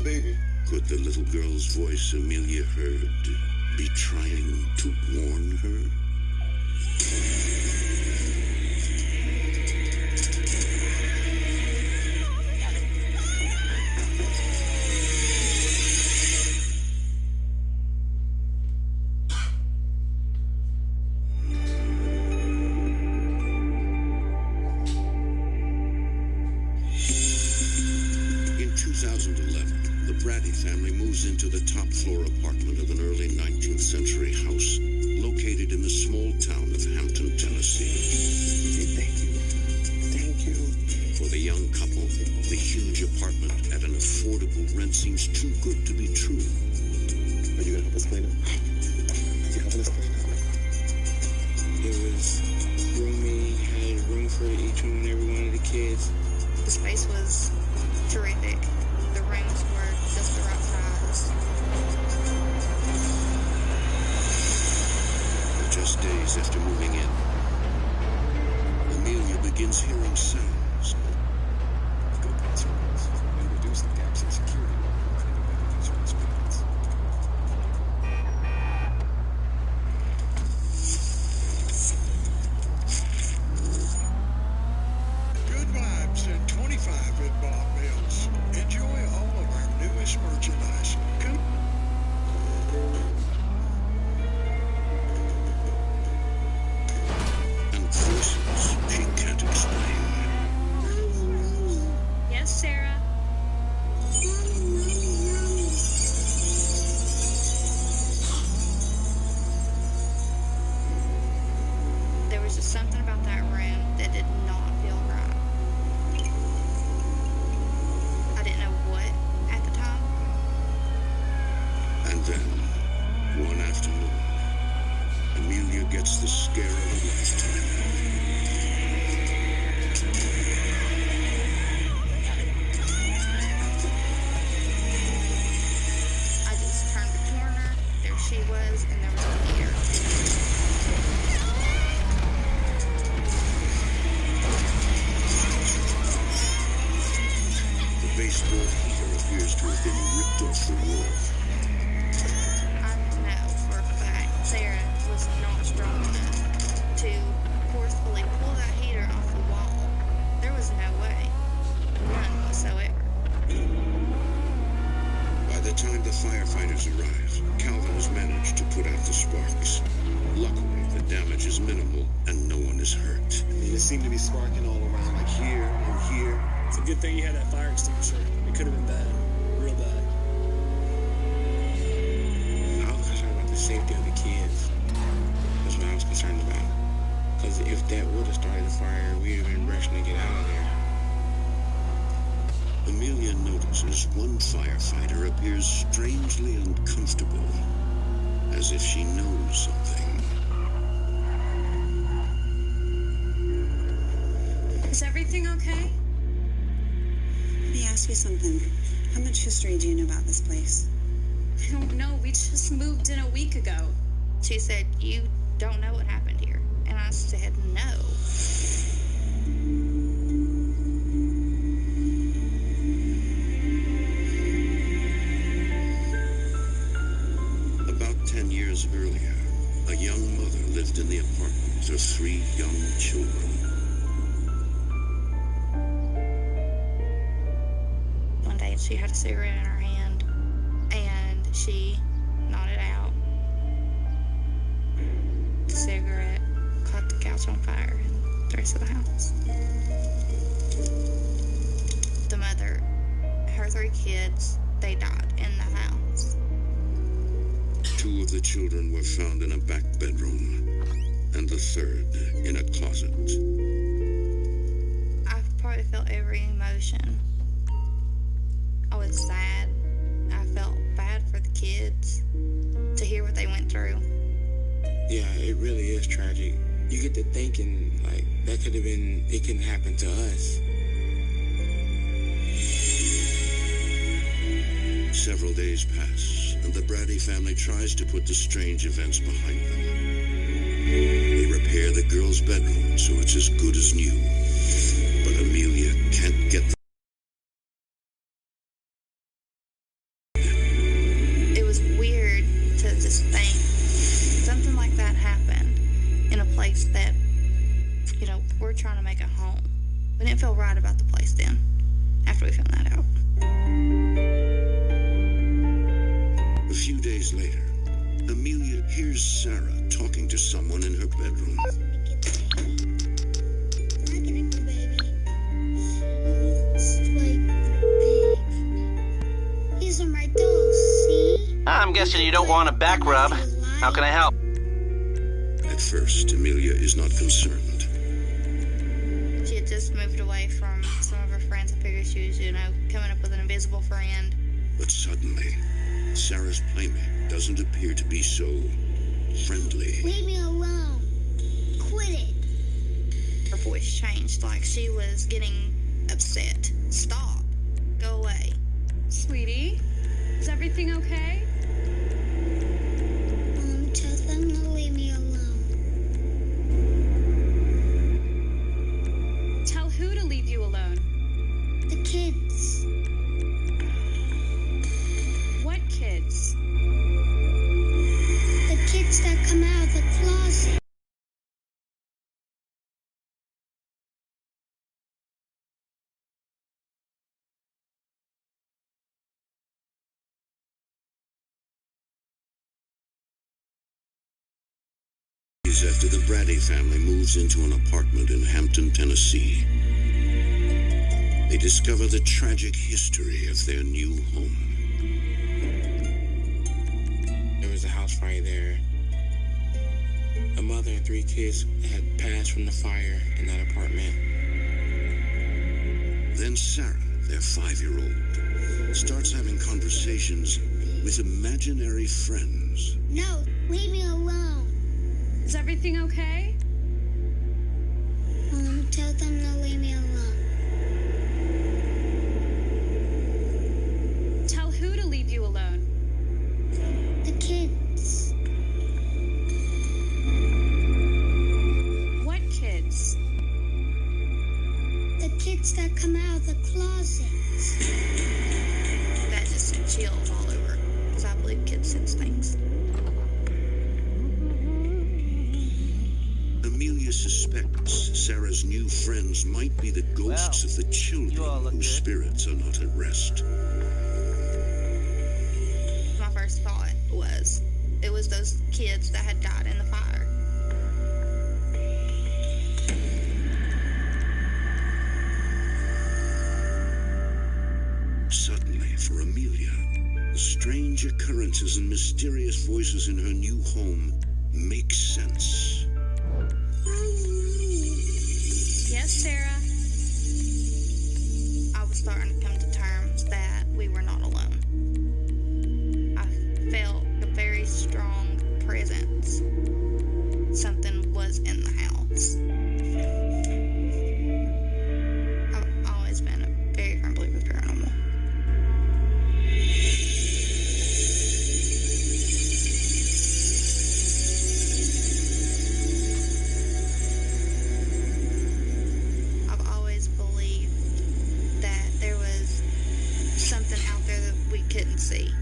the baby. Could the little girl's voice Amelia heard be trying to warn her? In 2011, the Brady family moves into the top floor apartment of an early 19th century house located in the small town of Hampton, Tennessee. Thank you. Thank you. For the young couple, the huge apartment at an affordable rent seems too good to be true. Are you gonna help us clean up? You helping us clean up? It was roomy, had a room for each one and every one of the kids. The space was terrific. The rooms were just the right size. Just days after moving in, Amelia begins hearing sounds. Go past circles and reduce the gaps in security while everybody keeps your experience. Good vibes at 25 at Bob Mills. Enjoy all of our newest merchandise. Come And voices she can't explain. Yes, Sarah. There was just something about that room that did not feel right. I didn't know what at the time. And then, one afternoon, Amelia gets the scare of a lifetime. I just turned the corner, there she was, and there was a deer. The baseboard heater appears to have been ripped off the wall. I know for a fact Sarah was not strong enough to forcefully pull that heater off the wall. There was no way. None whatsoever. By the time the firefighters arrive, Calvin has managed to put out the sparks. Luckily, the damage is minimal and no one is hurt. I mean, it seemed to be sparking all around, like here and here. It's a good thing you had that fire extinguisher. It could have been bad. Real bad. I was concerned about the safety of the kids. That's what I was concerned about. Because if that would have started the fire, we'd have been rushing to get out of there. Amelia notices one firefighter appears strangely uncomfortable, as if she knows something. Is everything okay? Let me ask you something. How much history do you know about this place? I don't know. We just moved in a week ago. She said, "You don't know what happened here." And I said, "No." About 10 years earlier, a young mother lived in the apartment with her 3 young children. One day she had a cigarette in her hand and she nodded out. The cigarette caught the couch on fire and the rest of the house. The mother, her 3 kids, they died in the house. 2 of the children were found in a back bedroom, and the 3rd in a closet. I probably felt every emotion. I was sad. I felt bad for the kids to hear what they went through. Yeah, it really is tragic. You get to thinking, like, that could have been, it couldn't happen to us. Several days pass, and the Brady family tries to put the strange events behind them. They repair the girl's bedroom so it's as good as new, but Amelia can't get the You know, we're trying to make a home. We didn't feel right about the place then, after we found that out. A few days later, Amelia hears Sarah talking to someone in her bedroom. I'm guessing you don't want a back rub. How can I help? At first, Amelia is not concerned. She had just moved away from some of her friends. I figured she was, you know, coming up with an invisible friend. But suddenly, Sarah's playmate doesn't appear to be so friendly. Leave me alone. Quit it. Her voice changed, like she was getting upset. Stop. Go away. Sweetie, is everything okay? Tell them to leave me alone. Tell who to leave you alone? The kids. What kids? The kids that come out of the closet. After the Brady family moves into an apartment in Hampton, Tennessee, they discover the tragic history of their new home. There was a house fire there. A mother and 3 kids had passed from the fire in that apartment. Then Sarah, their 5-year-old, starts having conversations with imaginary friends. No, leave me alone. Is everything okay? Tell them to leave me alone. Tell who to leave you alone? The kids. What kids? The kids that come out of the closets. That just sent chills all over, because I believe kids sense things. Amelia suspects Sarah's new friends might be the ghosts of the children whose spirits are not at rest. My first thought was, it was those kids that had died in the fire. Suddenly, for Amelia, the strange occurrences and mysterious voices in her new home make sense. Yes, Sarah. I was starting to come to terms that we were not alone. I felt a very strong presence. Something was in the house. I've always been a very firm believer of paranormal. Something out there that we couldn't see.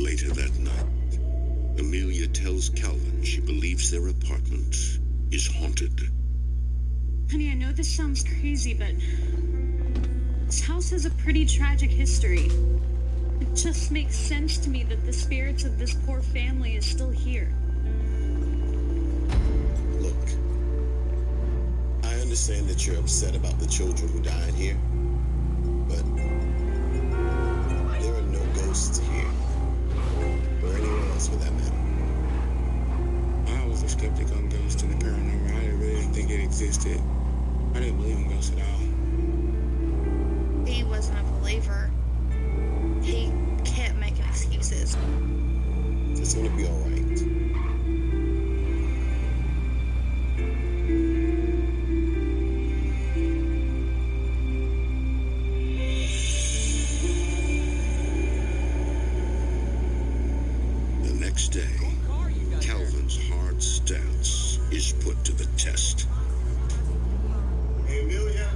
Later that night, Amelia tells Calvin she believes their apartment is haunted. Honey, I know this sounds crazy, but this house has a pretty tragic history. It just makes sense to me that the spirits of this poor family is still here. Look, I understand that you're upset about the children who died here, but there are no ghosts here, or anywhere else for that matter. I was a skeptic on ghosts and the paranormal. I really didn't think it existed. I didn't believe in ghosts at all. He wasn't a believer. He kept making excuses. It's gonna be all right. The next day, Calvin's hard stance is put to the test. Hey, Amelia.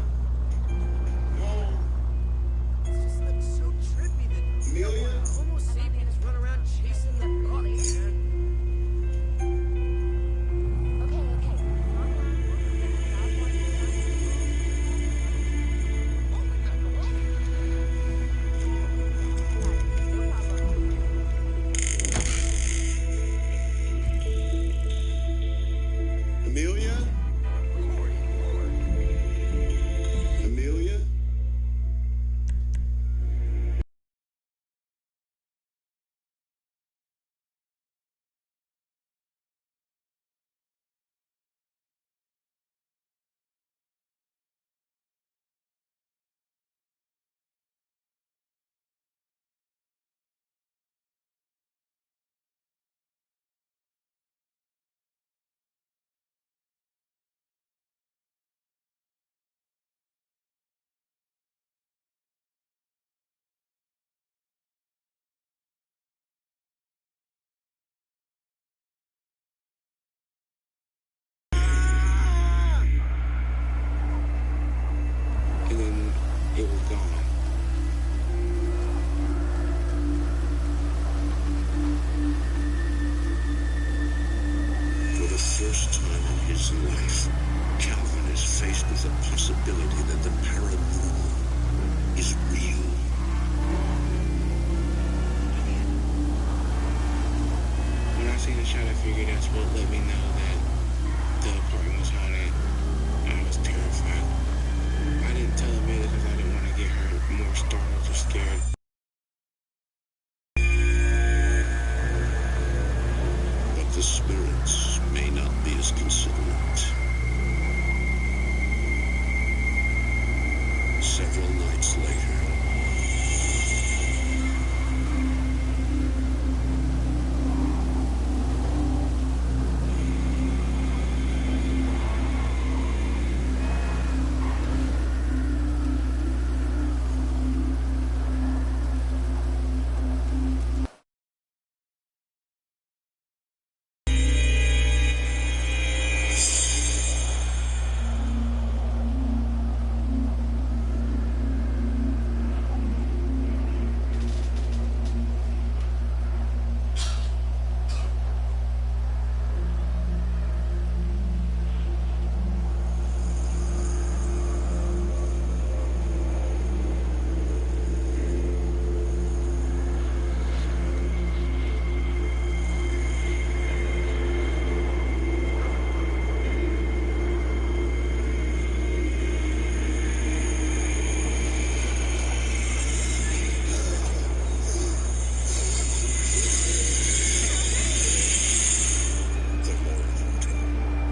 This looks so trippy. possibility that the paranormal is real. When I seen the shot, I figured that's what let me know that the apartment was haunted. I was terrified. I didn't tell Amanda because I didn't want to get her more startled or scared. But the spirits may not be as considerate. Several nights later,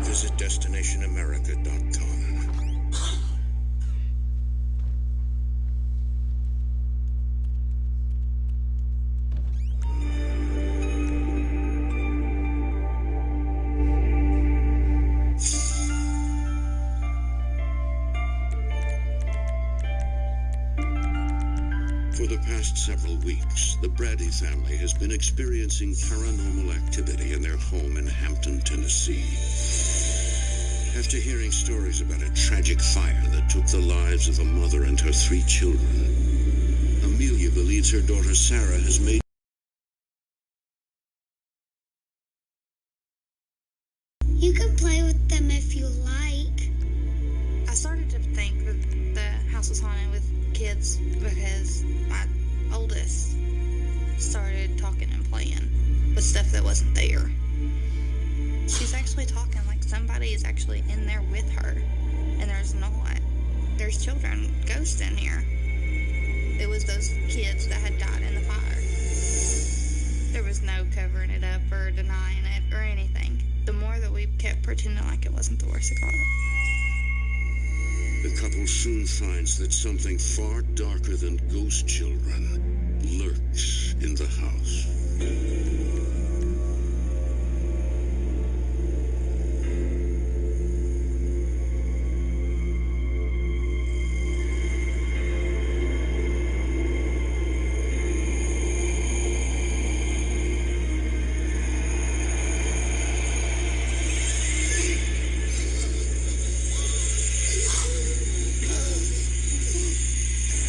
visit DestinationAmerica.com. For the past several weeks, the Brady family has been experiencing paranormal activity in their home in Hampton, Tennessee. After hearing stories about a tragic fire that took the lives of a mother and her 3 children, Amelia believes her daughter Sarah has made You can play with them if you like. I started to think that the house was haunted with kids because my oldest started talking and playing with stuff that wasn't there. She's actually talking like somebody is actually in there with her, and there's not. There's children, ghosts in here. It was those kids that had died in the fire. There was no covering it up or denying it or anything. The more that we kept pretending like it wasn't, the worse it got. The couple soon finds that something far darker than ghost children lurks in the house.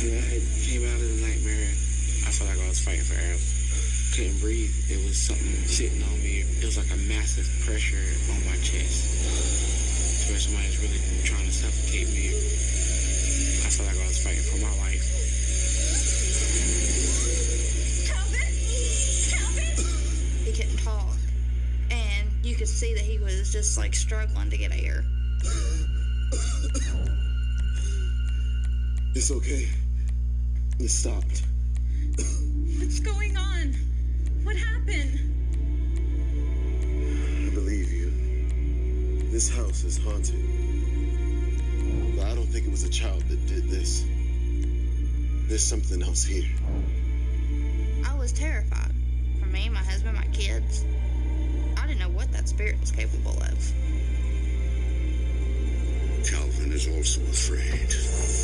When I came out of the nightmare, I felt like I was fighting for air. Couldn't breathe. It was something sitting on me. It was like a massive pressure on my chest. To where somebody was really trying to suffocate me. I felt like I was fighting for my life. Calvin? Calvin? He couldn't talk. And you could see that he was just like struggling to get air. It's okay. It stopped. What's going on? What happened? I believe you. This house is haunted. But I don't think it was a child that did this. There's something else here. I was terrified. For me, my husband, my kids. I didn't know what that spirit was capable of. Calvin is also afraid,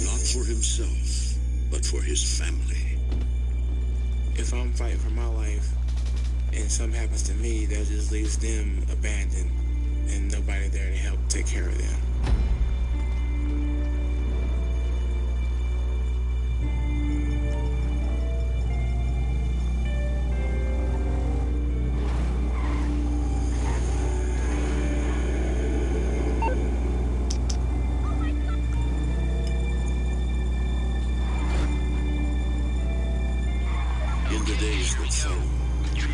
not for himself, but for his family. If I'm fighting for my life and something happens to me, that just leaves them abandoned and nobody there to help take care of them. In the days that follow,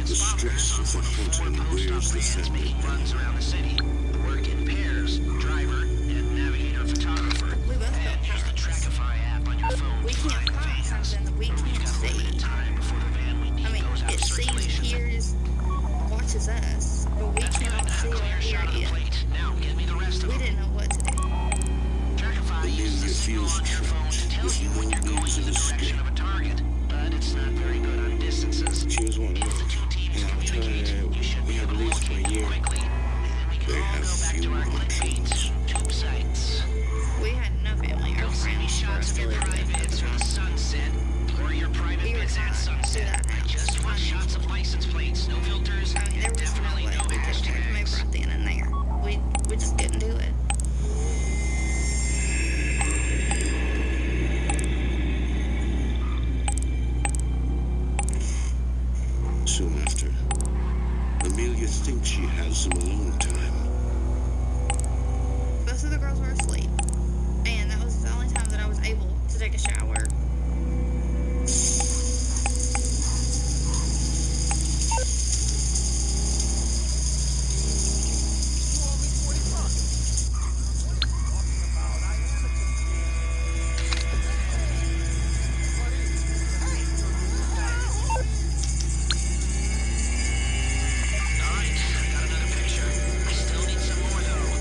the stress of the haunting wears the family runs down. around the city. Work in pairs, driver and navigator photographer. We both And got use the powerless. Trackify app on your phone. We to can't find find vans. something that we But we've can't got limited see. time before the van we need I mean, goes out it of sees, circulation. hears, watches us, but we That's good. cannot see or Clear hear shot of the it. plate. Now give me the rest of We them. didn't know what to do. Trackify uses Amelia the signal feels on your phone to trapped tell with you when no you're going means in of the direction escape. of a target, but it's not very good on distances. She was one of If those. the two teams And I was telling communicate, her you should we be had able to released for a locate them year. quickly. And then we can They all have go back few to our options. clickbait tube sites. We had no family or Don't send me friends for shots us of to your live with at privates the or the time. sunset, or your private We were bits at tied to sunset. that I house just want shots of license plates, no filters, I mean, there and was no definitely way no we could move hashtags. right then and there. We just couldn't do it. Soon after, Amelia thinks she has some alone time. Most of the girls were asleep, and that was the only time that I was able to take a shower. Alright, I got another picture. I still need some more though.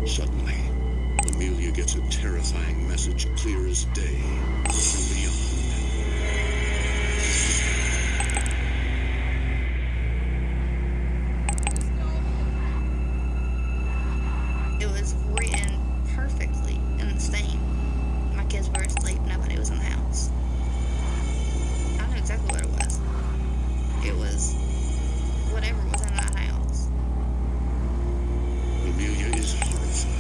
Suddenly, Amelia gets a terrifying message clear as day from beyond. It was written perfectly in the steam. My kids were asleep. Nobody was in the house. I knew exactly what it was. It was whatever was in that house. Amelia is horrified.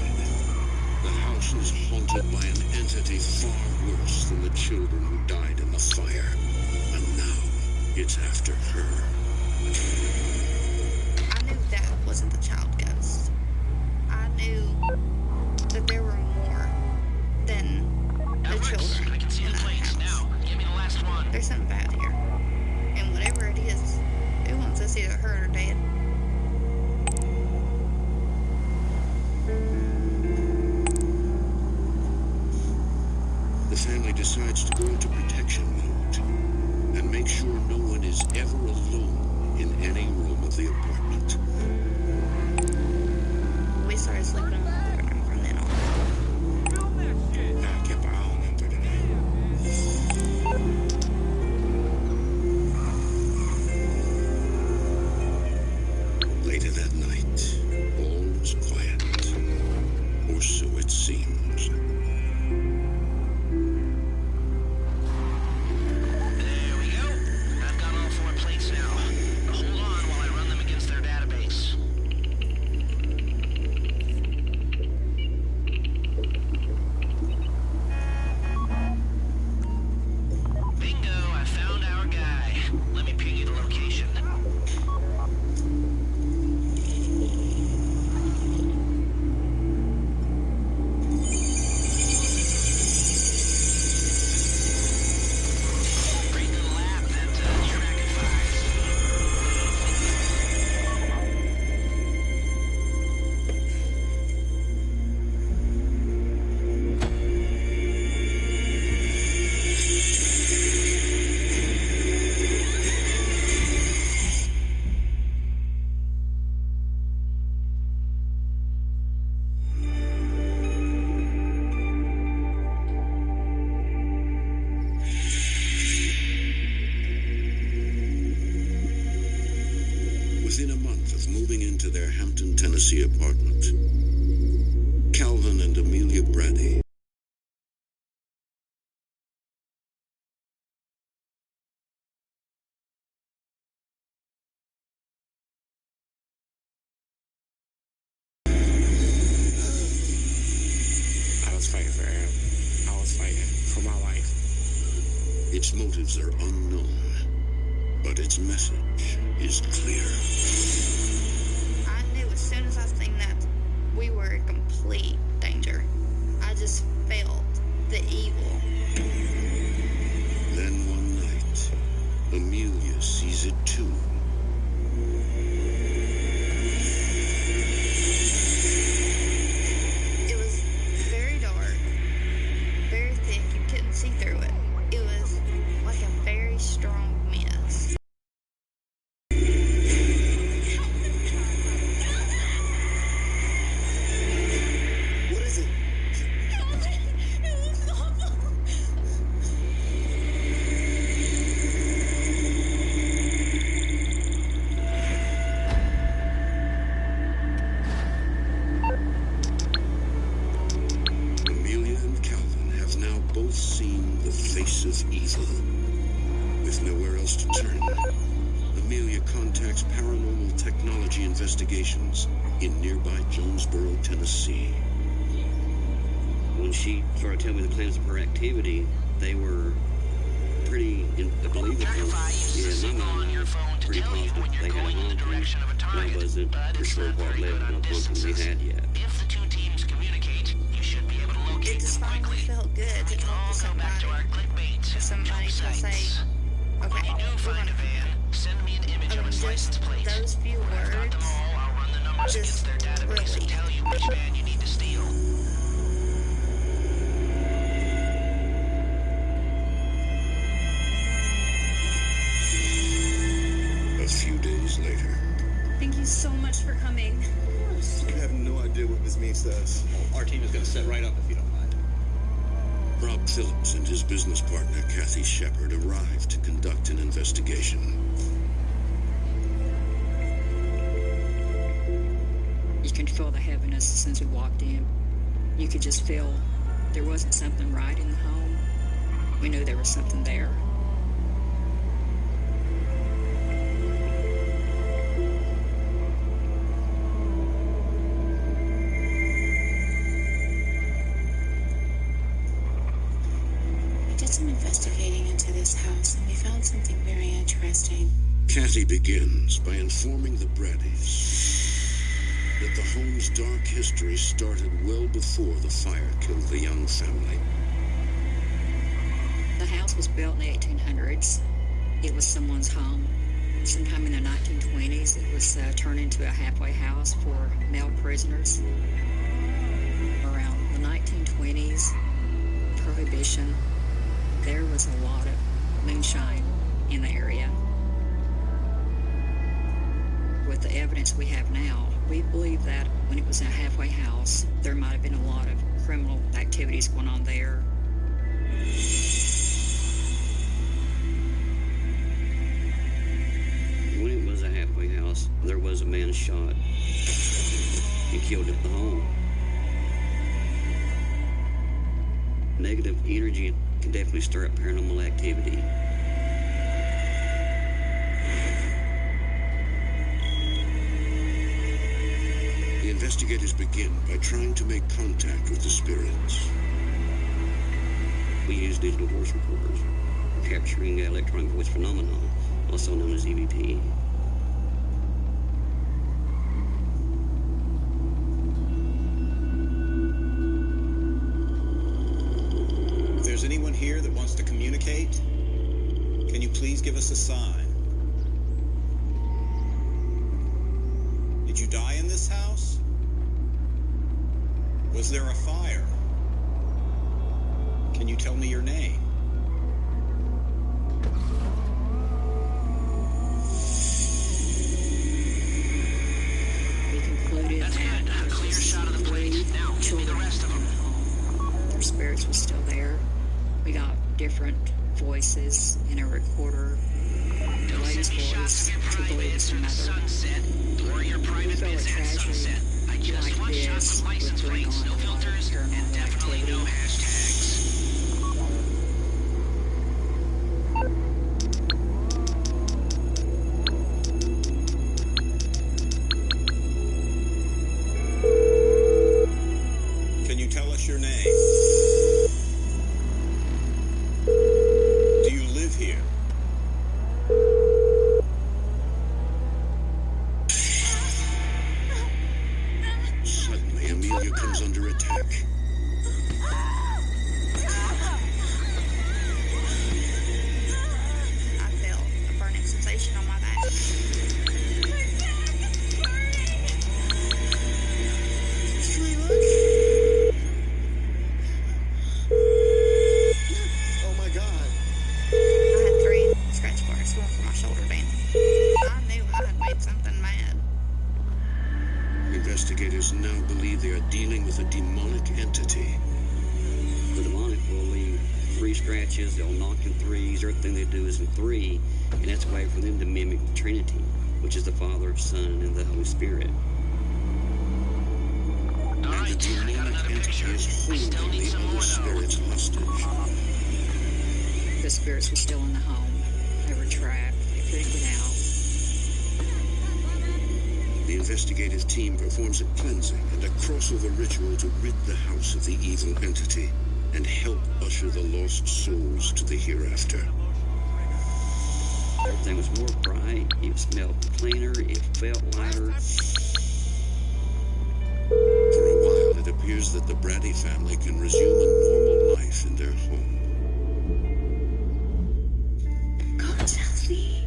The house is haunted by an entity far worse than the children who died in the fire. And now, it's after her. I knew that wasn't the child ghost. I knew that there were more than That the works. children I can see in the that plates house. now. Give me the last one. There's something bad here. And whatever it is, it wants us either hurt or dead. The family decides to go into protection mode and make sure no one is ever alone in any room of the apartment. We started sleeping in the living room from then on. I kept an eye on them through the night. Later that night, all was quiet. Or so it seems. There we go. I've got all 4 plates now. Hold on while I run them against their database. Bingo, I found our guy. Let me ping you the location. Great little app that Trackifies. Within a month of moving into their Hampton, Tennessee apartment, Calvin and Amelia Brady themselves are unknown, but its message is clear. I knew as soon as I seen that we were in complete danger. I just felt the evil. Then one night, Amelia sees it too. It was very dark, very thick. You couldn't see through it. It was like a very strong mist. What is it? Amelia and Calvin have now both seen the face of evil. With nowhere else to turn, Amelia contacts Paranormal Technology Investigations in nearby Jonesboro, Tennessee. When she started telling me the plans of her activity, they were pretty believable. Yeah, my mind was pretty positive they had a haunting, but I wasn't for sure what level of haunting they had yet. If the two teams communicate, you should be able to It locate just them finally quickly. felt good We to can talk all to come back to our clickbait. for somebody to say, sites. okay, When you do we're find a gonna. van, send me an image of its license plate. Those few When I've got them words all, I'll run the numbers just against their database really. and tell you which van you need to steal. A few days later, Thank you so much for coming. You have no idea what this means to us. Our team is going to set right up if you don't mind. Rob Phillips and his business partner, Kathy Shepard, arrive to conduct an investigation. You can feel the heaviness as soon as we walked in. You could just feel there wasn't something right in the home. We knew there was something there. We did some investigating into this house, and we found something very interesting. Kathy begins by informing the Braddys that the home's dark history started well before the fire killed the Young family. The house was built in the 1800s. It was someone's home. Sometime in the 1920s, it was turned into a halfway house for male prisoners. Around the 1920s, Prohibition, there was a lot of moonshine in the area. With the evidence we have now, we believe that when it was a halfway house, there might have been a lot of criminal activities going on there. When it was a halfway house, there was a man shot and killed at the home. Negative energy can definitely stir up paranormal activity. The investigators begin by trying to make contact with the spirits. We use digital voice recorders for capturing electronic voice phenomenon, also known as EVP. If there's anyone here that wants to communicate, can you please give us a sign? Did you die in this house? Was there a fire? Can you tell me your name? We concluded That's that good. A clear shot of the plate. Now, give me the rest of them. their spirits were still there. We got different voices in a recorder. The Don't lady's send me shots voice, of your to private believe it's or her the mother. sunset, or your We private felt a biz at tragedy sunset. I just like want shots this of would license bring plates, on no a lot of filters, and paranormal definitely no activity. hashtags. Can you tell us your name? Do you live here? they are dealing with a demonic entity. The demonic will leave 3 scratches, they'll knock in 3s, everything they do is in 3, and that's a way for them to mimic the Trinity, which is the Father, Son, and the Holy Spirit. And the demonic entity is holding the other spirits hostage. The spirits were still in the home. They were trapped. They couldn't get out. The investigative team performs a cleansing and a crossover ritual to rid the house of the evil entity and help usher the lost souls to the hereafter. Everything was more bright, it smelled cleaner, it felt lighter. For a while, it appears that the Brady family can resume a normal life in their home. Go, Chelsea.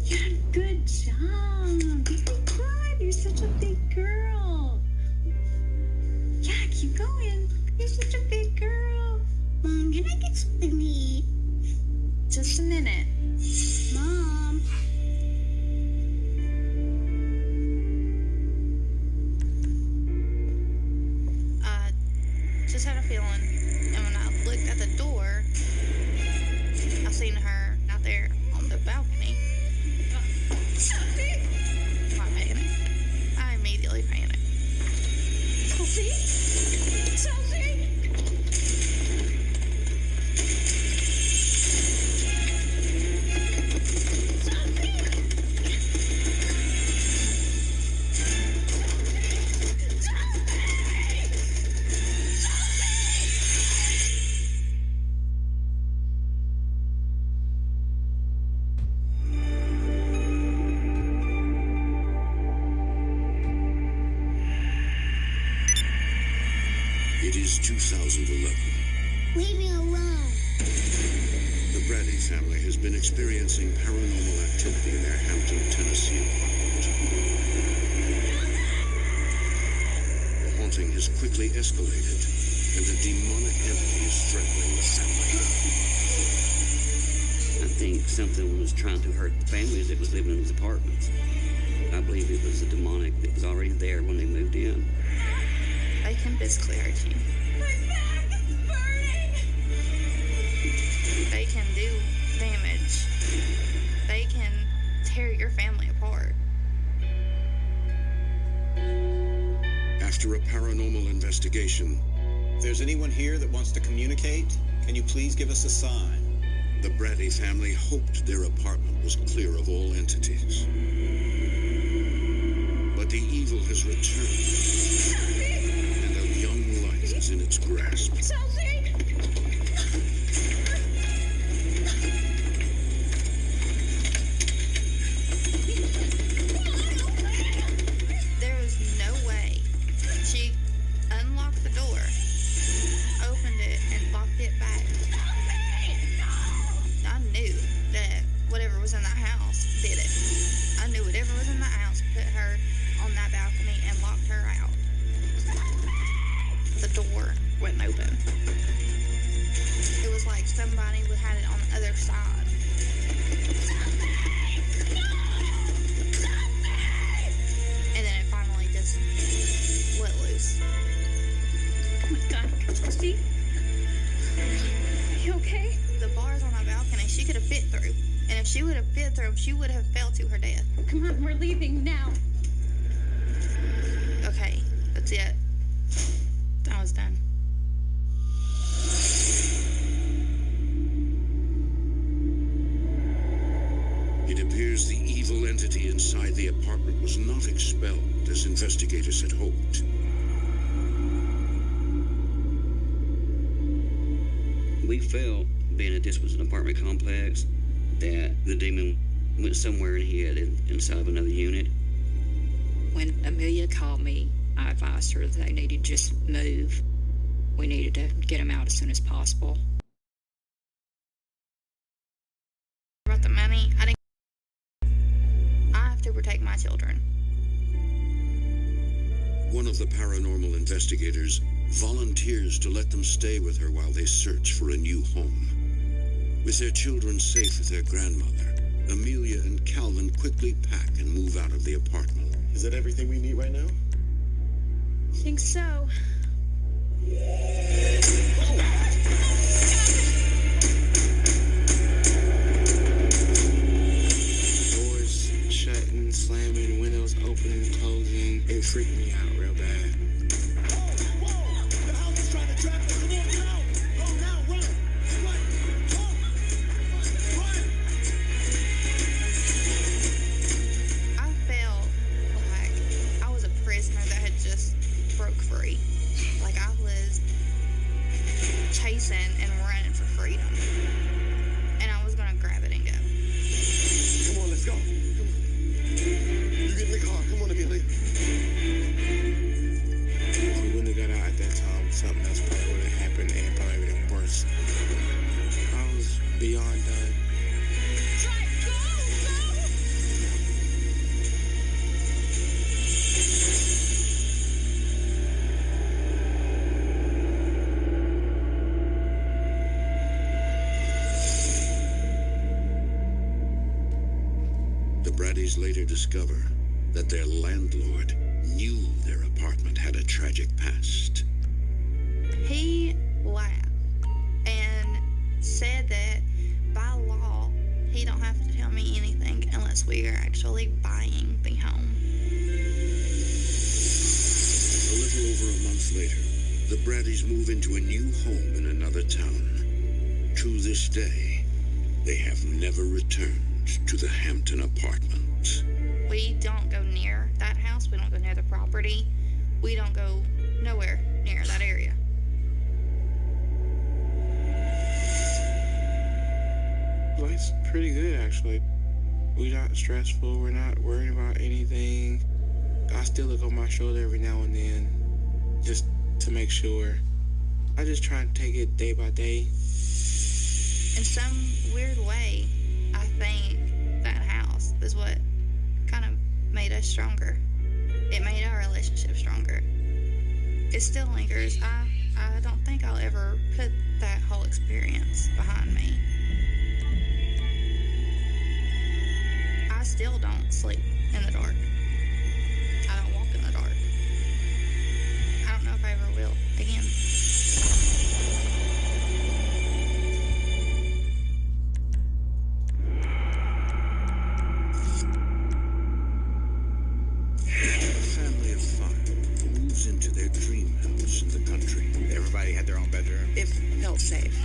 You did a good job. You did good. You're such a big girl. Yeah, keep going. You're such a big girl. Mom, can I get something to eat? Just a minute. Mom. Just had a feeling, and when I looked at the door, I seen her out there on the balcony. I panicked. I immediately panicked. Chelsea? Chelsea? It is 2011. Leave me alone. The Brady family has been experiencing paranormal activity in their Hampton, Tennessee apartment. The haunting has quickly escalated, and a demonic entity is threatening the family. I think something was trying to hurt the families that was living in those apartments. I believe it was a demonic that was already there when they moved in. They can physically hurt you. My back is burning. They can do damage. They can tear your family apart. After a paranormal investigation, If there's anyone here that wants to communicate, can you please give us a sign? the Brady family hoped their apartment was clear of all entities. But the evil has returned, and a young life is in its grasp. Chelsea! There was no way. She unlocked the door, opened it, and locked it back. I knew that whatever was in that house did it. I knew whatever was in that house put her on that balcony and locked her out. The door wouldn't open. It was like somebody had it on the other side. And then it finally just let loose. Oh my God, Chelsea? Are you okay? The bars on that balcony, she could have fit through. And if she would have fit through them, she would have fell to her death. Come on, we're leaving now. Okay, that's it. I was done. It appears the evil entity inside the apartment was not expelled as investigators had hoped. We felt, being that this was an apartment complex, that the demon went somewhere and hid inside of another unit. When Amelia called me, I advised her that they needed to just move. We needed to get them out as soon as possible. About the money, I have to protect my children. One of the paranormal investigators volunteers to let them stay with her while they search for a new home. With their children safe with their grandmother, Amelia and Calvin quickly pack and move out of the apartment. Is that everything we need right now? Think so. Doors shutting, slamming, windows opening and closing. It freaked me out real bad. The house is trying to trap us. Come on, get out. Go now, run. Run. I felt like I was a prisoner that had just broke free. Like I was chasing and running for freedom. And I was gonna grab it and go. Come on, let's go. Come on. You get in the car. Come on, Amelia. If we wouldn't have got out at that time, something else probably would have happened and probably would have been worse. I was beyond done. The Braddys later discover that their landlord knew their apartment had a tragic past. He laughed and said that by law, he don't have to tell me anything unless we are actually buying the home. A little over a month later, the Braddys move into a new home in another town. To this day, they have never returned to the Hampton apartment. We don't go near that house. We don't go near the property. We don't go nowhere near that area. Life's pretty good, actually. We're not stressful. We're not worried about anything. I still look on my shoulder every now and then just to make sure. I just try to take it day by day. In some weird way, I think that house is what kind of made us stronger. It made our relationship stronger. It still lingers. I don't think I'll ever put that whole experience behind me. I still don't sleep in the dark. I don't walk in the dark. I don't know if I ever will again. Into their dream house in the country. Everybody had their own bedroom. It felt safe.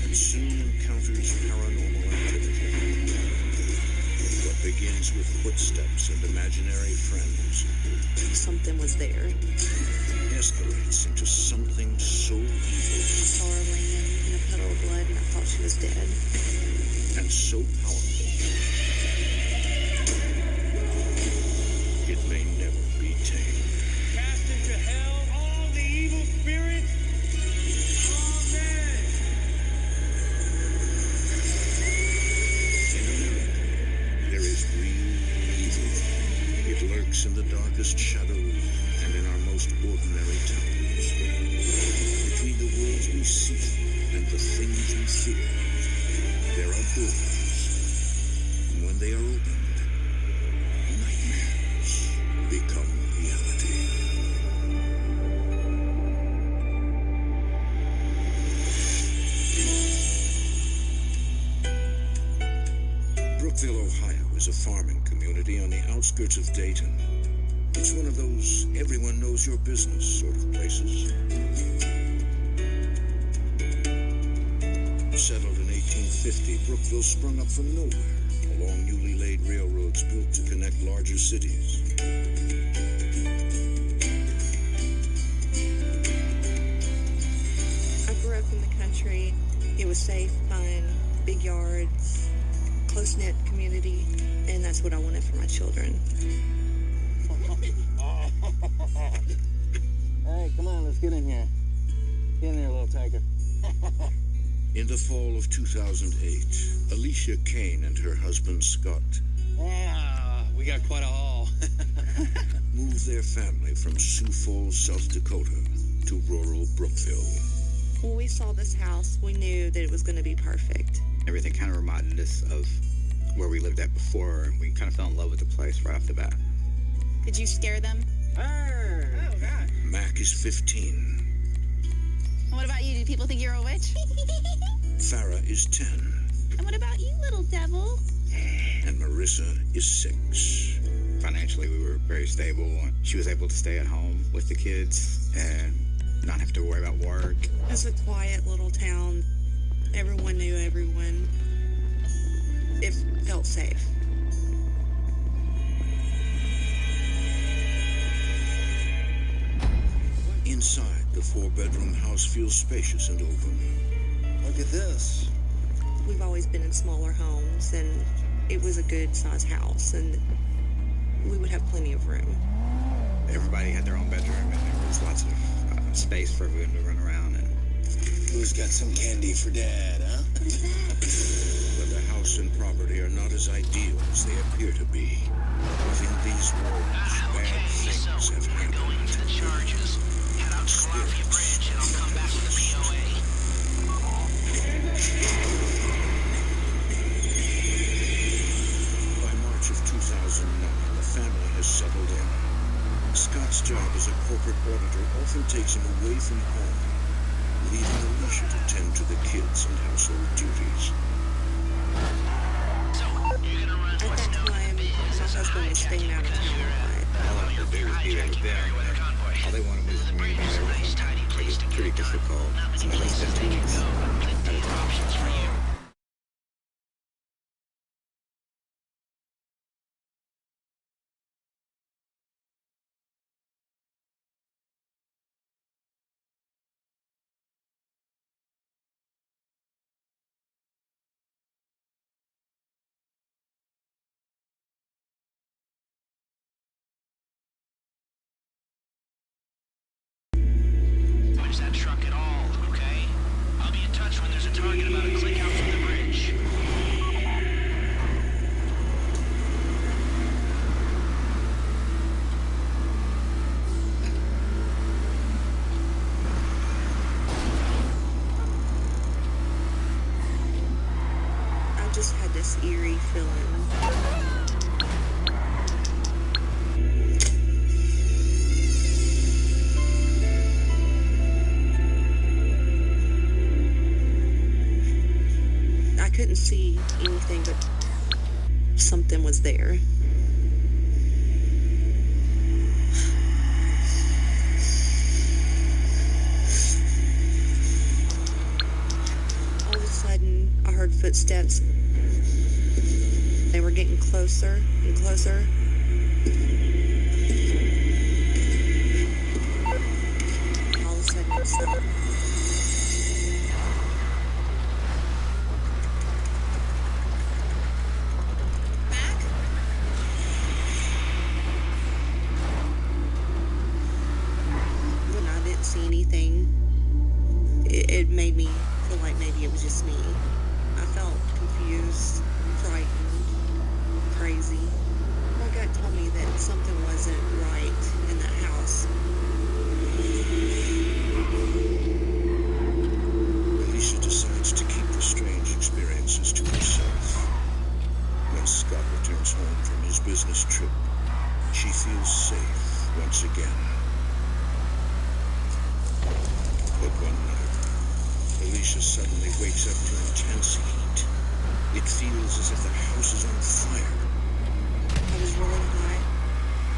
And soon encounters paranormal activity. What begins with footsteps and imaginary friends Something was there. escalates into something so evil. I saw her laying in a puddle of blood and I thought she was dead. And so powerful. It may never be tamed. Cast into hell all the evil spirits. Amen. In America, there is real evil. It lurks in the darkest shadows and in our most ordinary towns. Between the worlds we seek and the things we fear, there are doors. And when they are opened, nightmares become reality. Brookville, Ohio is a farming community on the outskirts of Dayton. It's one of those everyone knows your business sort of places. Settled in 1850, Brookville sprung up from nowhere along newly laid railroads built to connect larger cities. I grew up in the country. It was safe, fun, big yards, close-knit community, and that's what I wanted for my children. Hey, come on, let's get in here. Get in there, little tiger. In the fall of 2008, Alicia Kane and her husband Scott We got quite a haul. moved their family from Sioux Falls, South Dakota to rural Brookville. When we saw this house, we knew that it was going to be perfect. Everything kind of reminded us of where we lived at before, and we kind of fell in love with the place right off the bat. Did you scare them? Mac is 15. What about you? Do people think you're a witch? Farah is 10. And what about you, little devil? And Marissa is 6. Financially, we were very stable. She was able to stay at home with the kids and not have to worry about work. It was a quiet little town. Everyone knew everyone. It felt safe. Inside, the 4-bedroom house feels spacious and open. Look at this. We've always been in smaller homes, and it was a good-sized house, and we would have plenty of room. Everybody had their own bedroom, and there was lots of space for everyone to run around. And who's got some candy for Dad, huh? But the house and property are not as ideal as they appear to be. Within these walls, bad things have happened. Going to the charges. Head out to Columbia Bridge, and I'll come back with a POA. By March of 2009, the family has settled in. Scott's job as a corporate auditor often takes him away from home, leaving Alicia to tend to the kids and household duties. At that time, my husband was staying out of town a lot. all I could do was be there with them. All they wanted was for me to be there with them. It was pretty difficult. Sometimes I spent 2 weeks at a time. Where's that truck at all, okay? I'll be in touch when there's a target about a click out from the bridge. I just had this eerie feeling. I couldn't see anything, but something was there. All of a sudden, I heard footsteps. They were getting closer and closer. All of a sudden, it stopped. When I didn't see anything, it made me feel like maybe it was just me. I felt confused, frightened, crazy. My gut told me that something wasn't right in that house. Alicia decides to keep the strange experiences to herself. When Scott returns home from his business trip, she feels safe once again. But one night, Alicia suddenly wakes up to intense heat. It feels as if the house is on fire. I was really hot.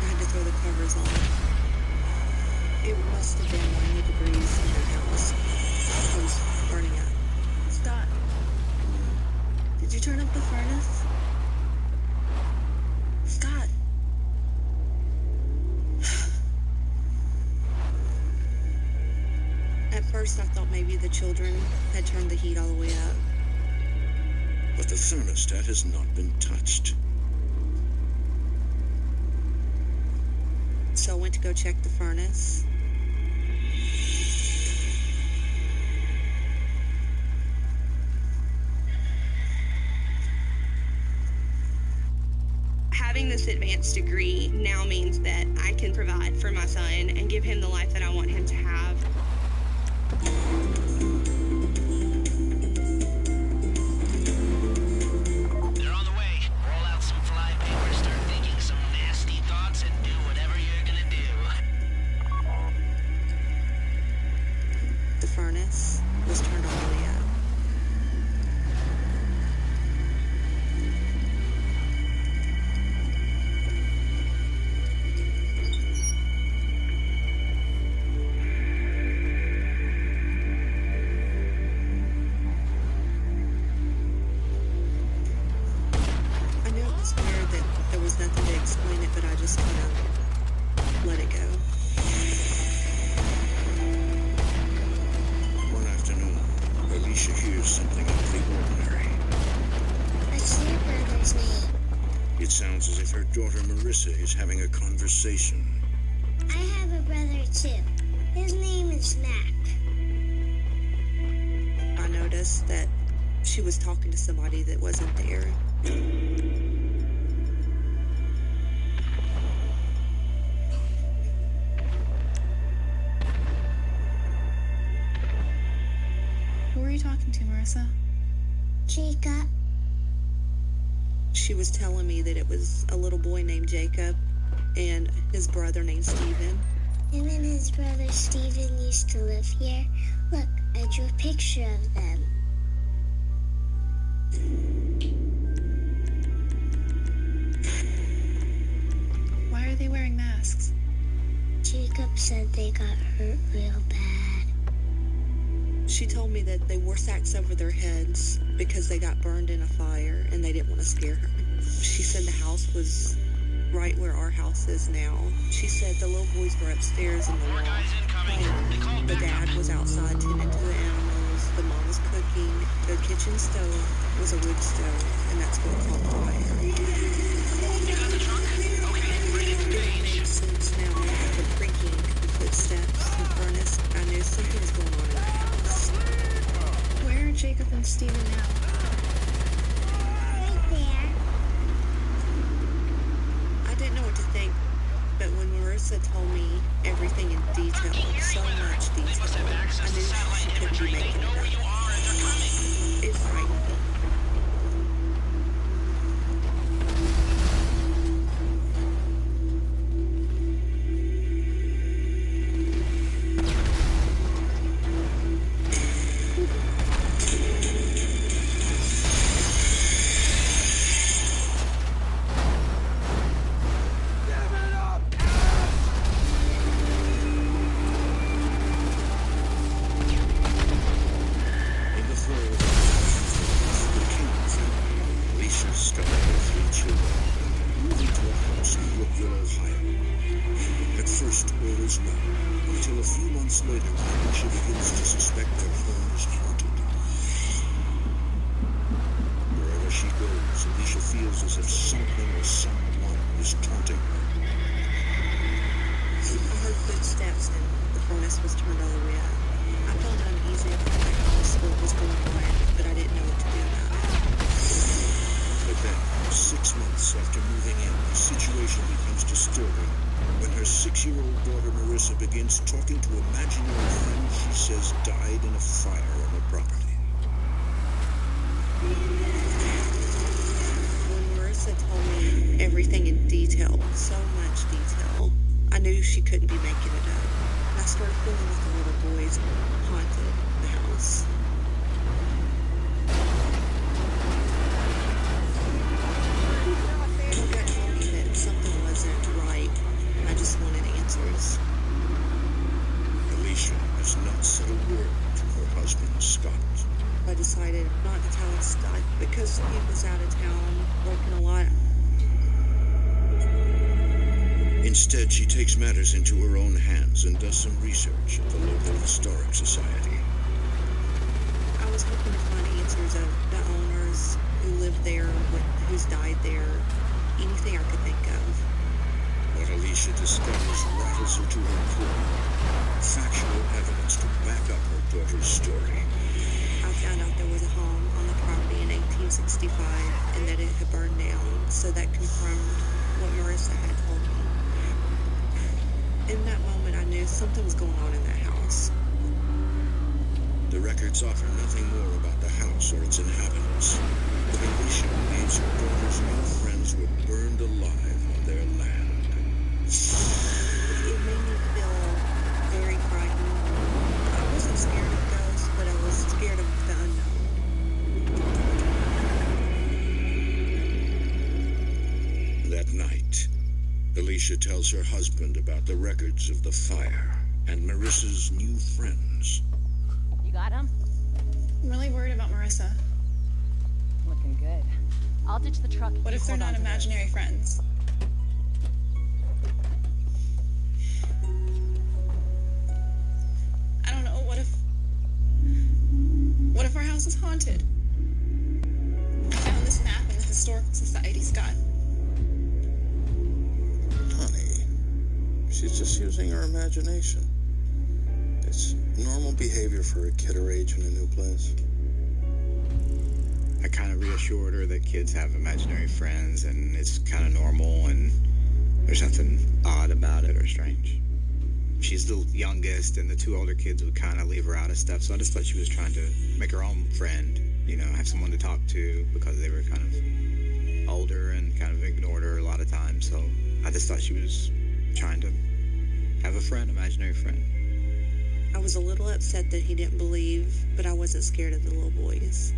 I had to throw the covers on. It must have been 90 degrees in that house. I was burning up. Scott, did you turn up the furnace? Scott. At first, I thought maybe the children had turned the heat all the way up. But the thermostat has not been touched. So I went to go check the furnace. Having this advanced degree now means that I can provide for my son and give him the life that I want him to have. They're on the way. Roll out some fly paper, start thinking some nasty thoughts, and do whatever you're gonna do. just kind of let it go. One afternoon, Alicia hears something out of the ordinary. What's your brother's name? It sounds as if her daughter Marissa is having a conversation. I have a brother too. His name is Mac. I noticed that she was talking to somebody that wasn't there. Who were you talking to, Marissa? Jacob. She was telling me that it was a little boy named Jacob and his brother named Stephen. Him and his brother Stephen used to live here. Look, I drew a picture of them. Why are they wearing masks? Jacob said they got hurt real bad. She told me that they wore sacks over their heads because they got burned in a fire and they didn't want to scare her. She said the house was right where our house is now. She said the little boys were upstairs in the loft playing. The dad was outside tending to the animals. The mom was cooking. The kitchen stove was a wood stove, and that's what caught fire. It makes sense now. The creaking, the footsteps, the furnace. I knew something was going on in the house. Where are Jacob and Stephen now? Right there. I didn't know what to think, but when Marissa told me everything in detail, so much detail, I knew she couldn't be making it up. It frightened me. Begins talking to imaginary friends she says died in a fire on her property. When Marissa told me everything in detail, so much detail, I knew she couldn't be making it up. And I started feeling like the little boys haunted the house. My gut told me that something wasn't right. I just wanted answers. Alicia has not said a word to her husband, Scott. I decided not to tell Scott because he was out of town working a lot. Instead, she takes matters into her own hands and does some research at the local historic society. I was hoping to find answers of the owners who lived there, who's died there, anything I could think of. What Alicia discovers rattles her to her core. Factual evidence to back up her daughter's story. I found out there was a home on the property in 1865 and that it had burned down, so that confirmed what Marissa had told me. In that moment, I knew something was going on in that house. The records offer nothing more about the house or its inhabitants, but Alicia believes her daughter's new friends were burned alive on their land. It made me feel very frightened. I wasn't scared of ghosts, but I was scared of the unknown. That night, Alicia tells her husband about the records of the fire and Marissa's new friends. You got him? I'm really worried about Marissa. Looking good. I'll ditch the truck. What if they're not imaginary friends? haunted. I found this map in the Historical Society, Scott. Honey, she's just using her imagination. It's normal behavior for a kid her age in a new place. I kind of reassured her that kids have imaginary friends and it's kind of normal and there's nothing odd about it or strange. She's the youngest and the two older kids would kind of leave her out of stuff, so I just thought she was trying to make her own friend, you know, have someone to talk to because they were kind of older and kind of ignored her a lot of times, so I just thought she was trying to have a friend, imaginary friend. I was a little upset that he didn't believe, but I wasn't scared of the little boys.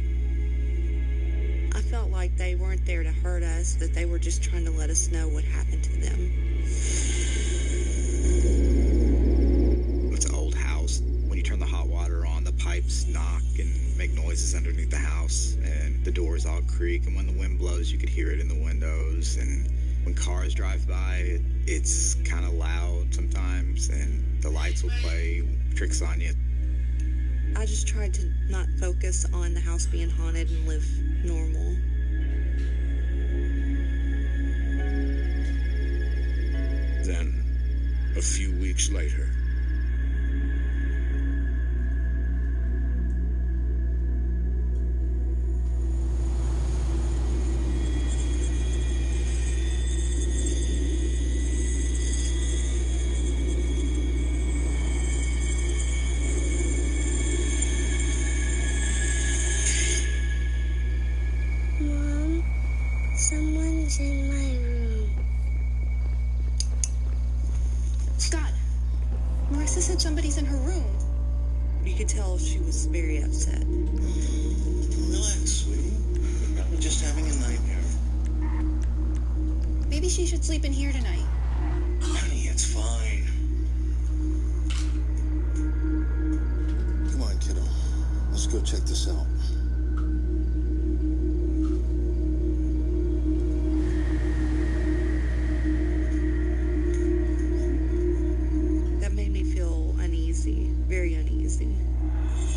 I felt like they weren't there to hurt us, that they were just trying to let us know what happened to them. It's an old house. When you turn the hot water on, the pipes knock and make noises underneath the house, and the doors all creak, and when the wind blows, you could hear it in the windows, and when cars drive by, it's kind of loud sometimes, and the lights will play tricks on you. I just tried to not focus on the house being haunted and live normal. Then, a few weeks later, Mom, someone's in my room. Scott, Marissa said somebody's in her room. You could tell she was very upset. Relax, sweetie. You're probably just having a nightmare. Maybe she should sleep in here tonight. Honey, it's fine. Come on, kiddo. Let's go check this out. That made me feel uneasy, very uneasy.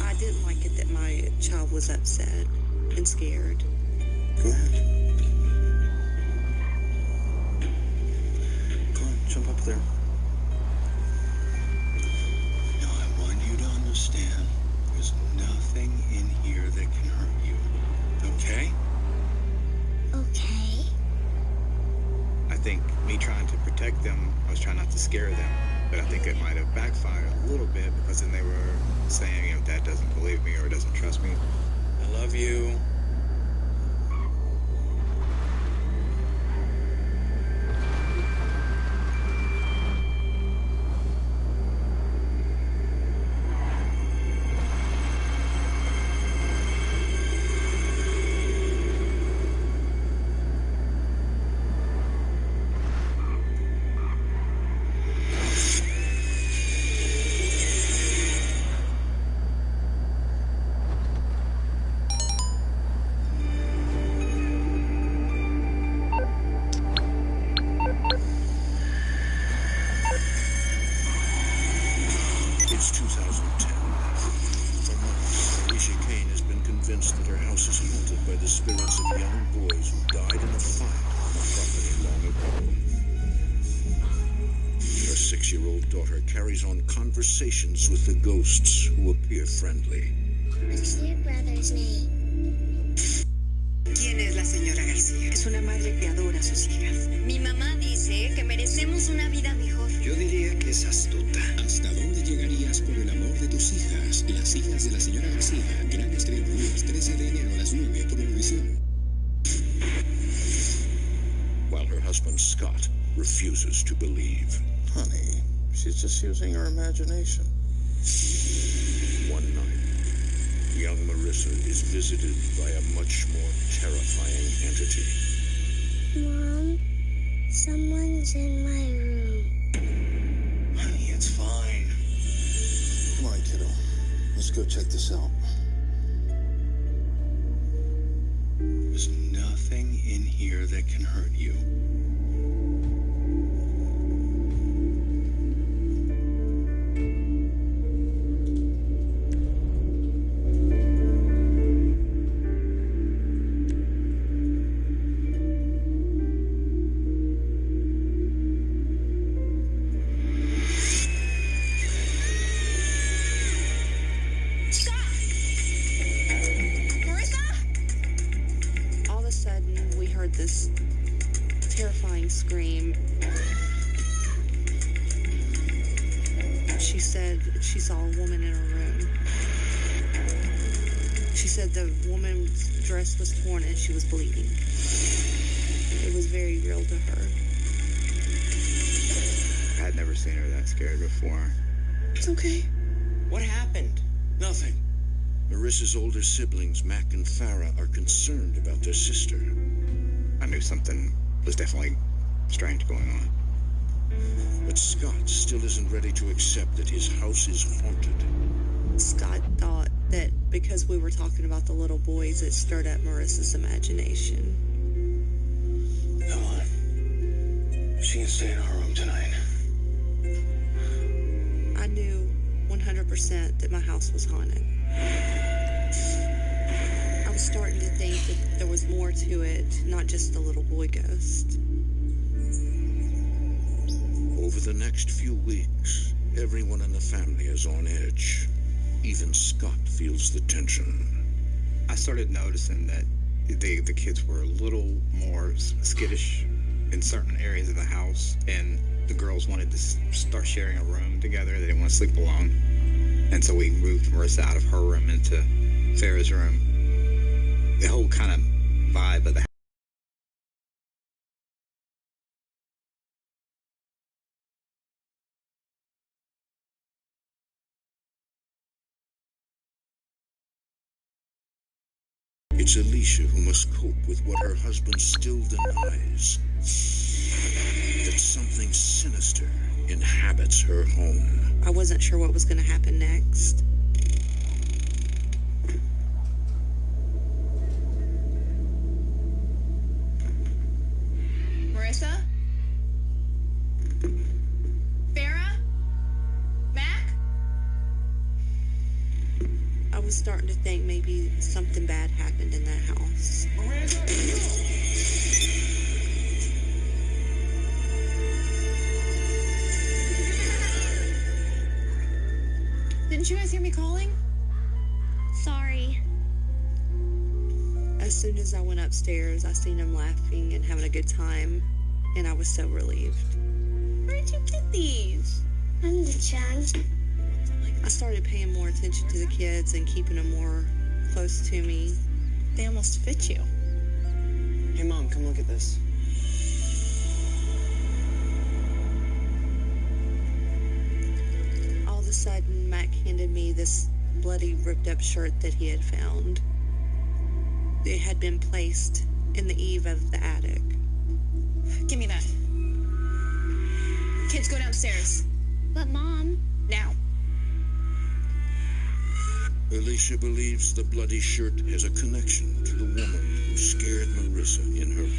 I didn't like it that my child was upset and scared. Go ahead. Go on, jump up there. Now, I want you to understand there's nothing in here that can hurt you. Okay? Okay. I think me trying to protect them, I was trying not to scare them, but I think it might have backfired a little bit because then they were saying, you know, Dad doesn't believe me or doesn't trust me. I love you. It's 2010. For months, Alicia Kane has been convinced that her house is haunted by the spirits of young boys who died in a fire on a property long ago. Her 6-year-old daughter carries on conversations with the ghosts who appear friendly. What's your brother's name? ¿Quién es la señora García? Es una madre que adora a sus hijas. Mi mamá dice que merecemos una vida mejor. Yo diría que es astuta. ¿Hasta dónde llegarías por el amor de tus hijas? Las hijas de la señora García. Gran estreno lunes 13 de enero a las 9 por Univisión. While her husband Scott refuses to believe. Honey, she's just using her imagination. One night, young Marissa is visited by a much more terrifying entity. Mom, someone's in my room. Honey, it's fine. Come on, kiddo. Let's go check this out. There's nothing in here that can hurt you. She said she saw a woman in her room. She said the woman's dress was torn and she was bleeding. It was very real to her. I had never seen her that scared before. It's okay. What happened? Nothing. Marissa's older siblings, Mac and Farah, are concerned about their sister. I knew something was definitely strange going on. But Scott still isn't ready to accept that his house is haunted. Scott thought that because we were talking about the little boys, it stirred up Marissa's imagination. Come on. She can stay in her room tonight. I knew 100% that my house was haunted. I was starting to think that there was more to it, not just the little boy ghost. Over the next few weeks, everyone in the family is on edge. Even Scott feels the tension. I started noticing that the kids were a little more skittish in certain areas of the house, and the girls wanted to start sharing a room together. They didn't want to sleep alone. And so we moved Marissa out of her room into Farah's room. The whole kind of vibe of the house. It's Alicia who must cope with what her husband still denies. That something sinister inhabits her home. I wasn't sure what was going to happen next. Marissa? Farah? Mac? I was starting to think maybe something bad happened in that house. Didn't you guys hear me calling? Sorry. As soon as I went upstairs, I seen him laughing and having a good time, and I was so relieved. Where did you get these? I'm the child. I started paying more attention to the kids and keeping them more close to me. They almost fit you. Hey, Mom, come look at this. All of a sudden, Mac handed me this bloody, ripped-up shirt that he had found. It had been placed in the eave of the attic. Give me that. Kids, go downstairs. But, Mom... Now. Alicia believes the bloody shirt has a connection to the woman who scared Marissa in her room.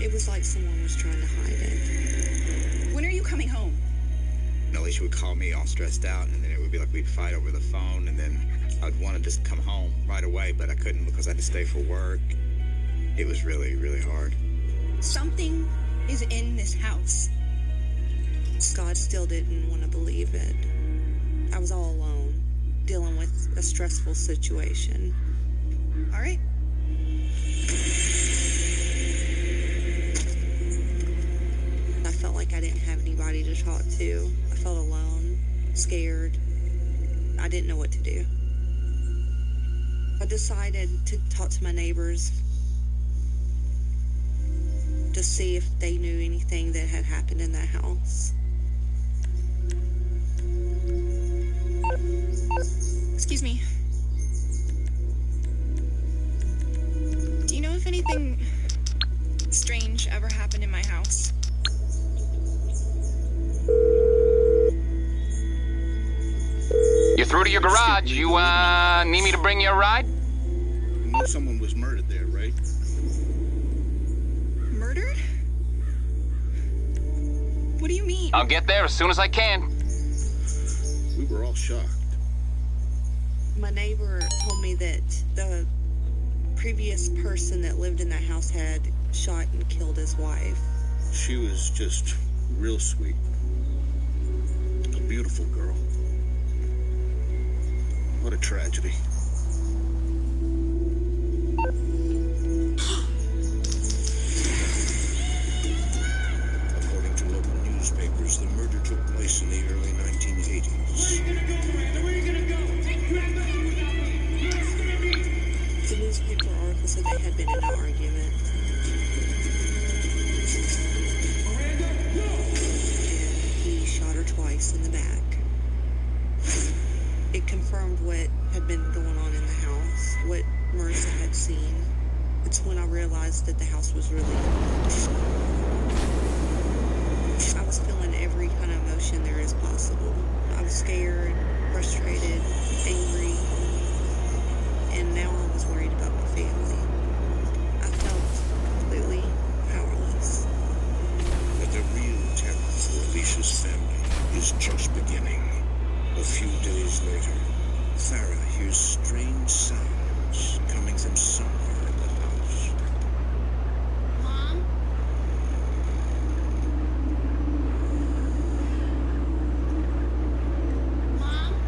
It was like someone was trying to hide it. When are you coming home? And Alicia would call me all stressed out, and then it would be like we'd fight over the phone, and then I'd want to just come home right away, but I couldn't because I had to stay for work. It was really, really hard. Something is in this house. Scott still didn't want to believe it. I was all alone, dealing with a stressful situation. All right. I felt like I didn't have anybody to talk to. I felt alone, scared. I didn't know what to do. I decided to talk to my neighbors to see if they knew anything that had happened in that house. Excuse me. Do you know if anything strange ever happened in my house? You're through to your garage. You, need me to bring you a ride? You know someone was murdered there, right? Murdered? What do you mean? I'll get there as soon as I can. We were all shocked. My neighbor told me that the previous person that lived in that house had shot and killed his wife. She was just real sweet. A beautiful girl. What a tragedy. According to local newspapers, the murdered took place in the early 1980s. Where are you gonna go, Miranda? Where are you gonna go? Hey, grab the phone without me. Where's gonna be? The newspaper article said they had been in an argument. Miranda, no! And he shot her twice in the back. It confirmed what had been going on in the house, what Marissa had seen. It's when I realized that the house was really haunted. I was feeling every kind of emotion there is possible. I was scared, frustrated, angry, and now I was worried about my family. I felt completely powerless. But the real terror for Alicia's family is just beginning. A few days later, Farah hears strange sounds coming from somewhere in the house. Mom? Mom? Mom? Mom?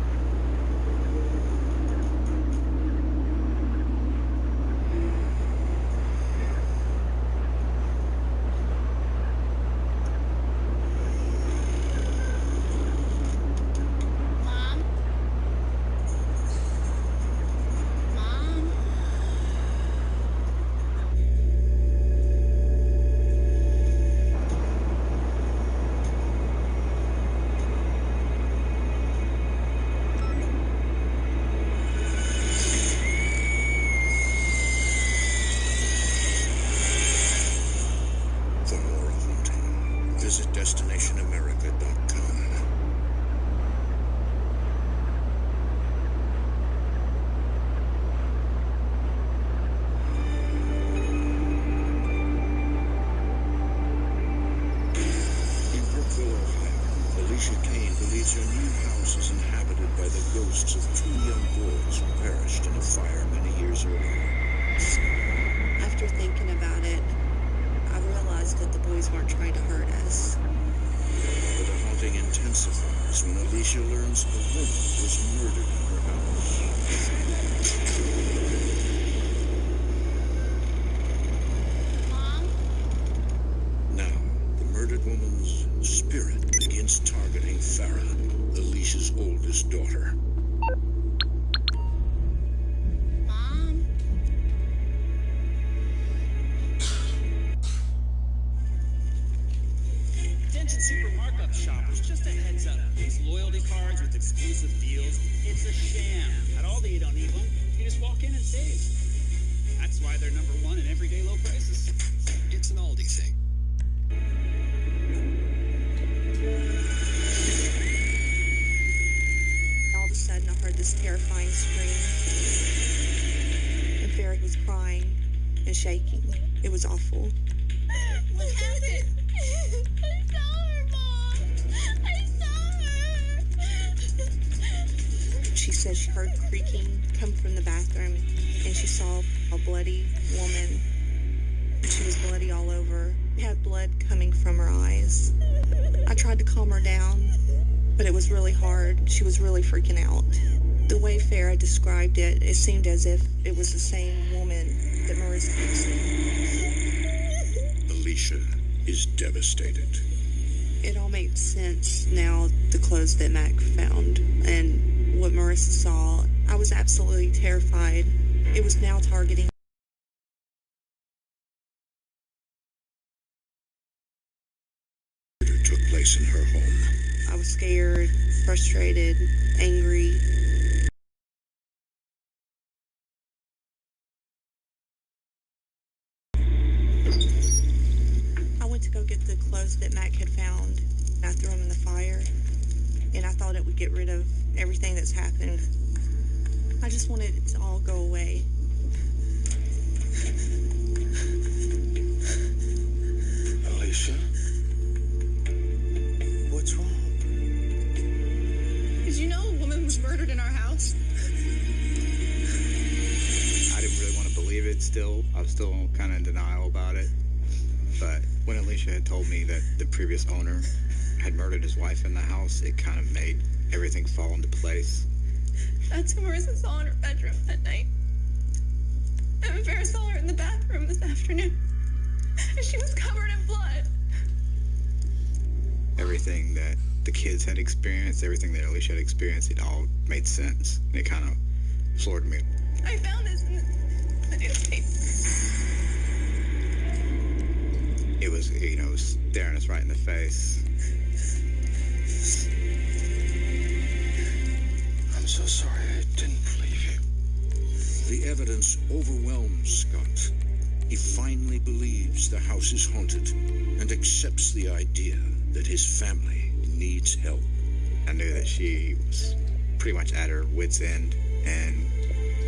For more haunting, visit DestinationAmerica.com. In Brookville, Ohio, Alicia Kane believes her new house is inhabited by the ghosts of two young boys who perished in a fire many years earlier. After thinking about it, I realized that the boys weren't trying to hurt us. But the haunting intensifies when Alicia learns a woman was murdered in her house. Mom? Now, the murdered woman's spirit begins targeting Farah, Alicia's oldest daughter. Mom? Attention super markup shoppers, just a heads up. These loyalty cards with exclusive deals, it's a sham. At Aldi, you don't need one. You just walk in and save. That's why they're number one in everyday low prices. It's an Aldi thing. All of a sudden, I heard this terrifying scream. And Farrah was crying and shaking. It was awful. What happened? I saw her, Mom. I saw her. She said she heard creaking come from the bathroom, and she saw a bloody woman. She was bloody all over. She had blood coming from her eyes. I tried to calm her down, but it was really hard. She was really freaking out. The way Farah described it, it seemed as if it was the same woman that Marissa had seen. Alicia is devastated. It all makes sense now, the clothes that Mac found and what Marissa saw. I was absolutely terrified. It was now targeting. Murder took place in her home. I was scared, frustrated, angry. I went to go get the clothes that Mac had found, and I threw them in the fire, and I thought it would get rid of everything that's happened. I just wanted it to all go away. Alicia? What's wrong? Did you know a woman was murdered in our house? I didn't really want to believe it still. I was still kind of in denial about it. But when Alicia had told me that the previous owner had murdered his wife in the house, it kind of made everything fall into place. That's who Marissa saw in her bedroom that night. And Farrah saw her in the bathroom this afternoon. And she was covered in blood. Everything everything that the kids had experienced, everything that Alicia had experienced, it all made sense. And it kind of floored me. I found this in the newspaper. It was, you know, it was staring us right in the face. I'm so sorry I didn't believe you. The evidence overwhelms Scott. He finally believes the house is haunted and accepts the idea that his family needs help. I knew that she was pretty much at her wit's end, and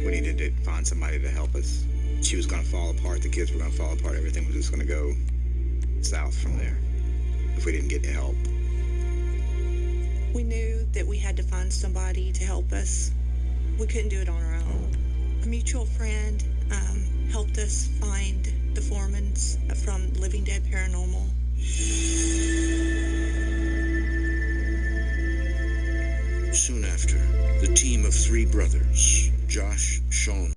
we needed to find somebody to help us. She was going to fall apart, the kids were going to fall apart, everything was just going to go south from there if we didn't get help. We knew that we had to find somebody to help us. We couldn't do it on our own. A mutual friend helped us find the Foremans from Living Dead Paranormal. Soon after, the team of 3 brothers, Josh, Sean,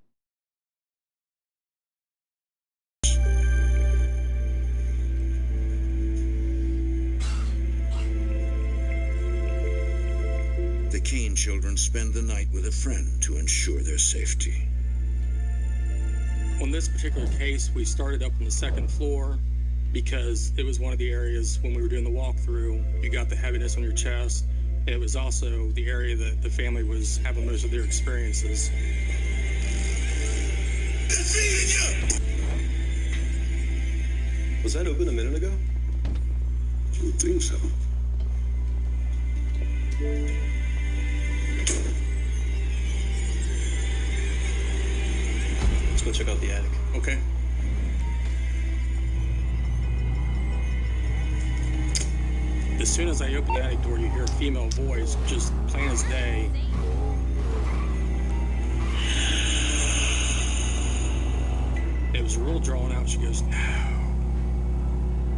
the Kane children spend the night with a friend to ensure their safety. On this particular case, we started up on the 2nd floor because it was one of the areas when we were doing the walkthrough, you got the heaviness on your chest. And it was also the area that the family was having most of their experiences. Was that open a minute ago? I don't think so. Let's go check out the attic. Okay. As soon as I open the attic door, you hear a female voice, just plain as day. It was real drawn out. She goes, "No."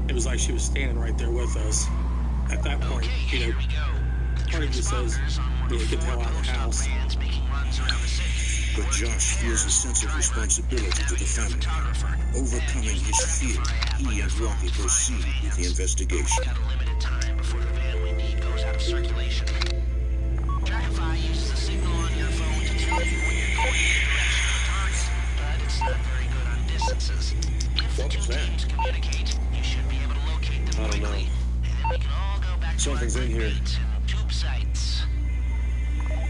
It was like she was standing right there with us. At that point, you know, part of you says, "We need to get the hell out of the house." But Josh feels a sense of responsibility to the family. Overcoming his fear, he and Rocky proceed with the investigation. Circulation. Trackify uses a signal on your phone to tell you when you're going in the direction of the target, but it's not very good on distances. If the 2 teams communicate, you should be able to locate them quickly. And then we can all go back to our dates and tube sites.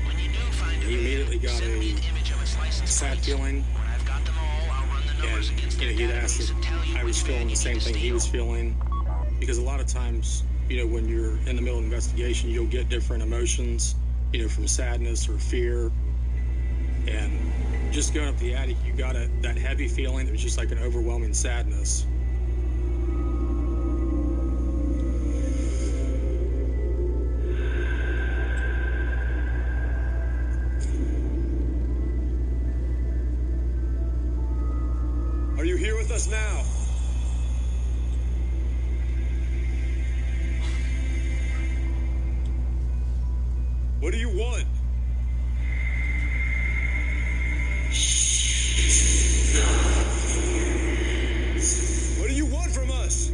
When you do find He immediately got a sad feeling. When I've got them all, I'll run the numbers against their He'd asked if I was feeling the same thing he was feeling. Because a lot of times, you know, when you're in the middle of investigation, you'll get different emotions, you know, from sadness or fear. And just going up the attic, you got that heavy feeling that was just like an overwhelming sadness. Are you here with us now? What do you want? What do you want from us?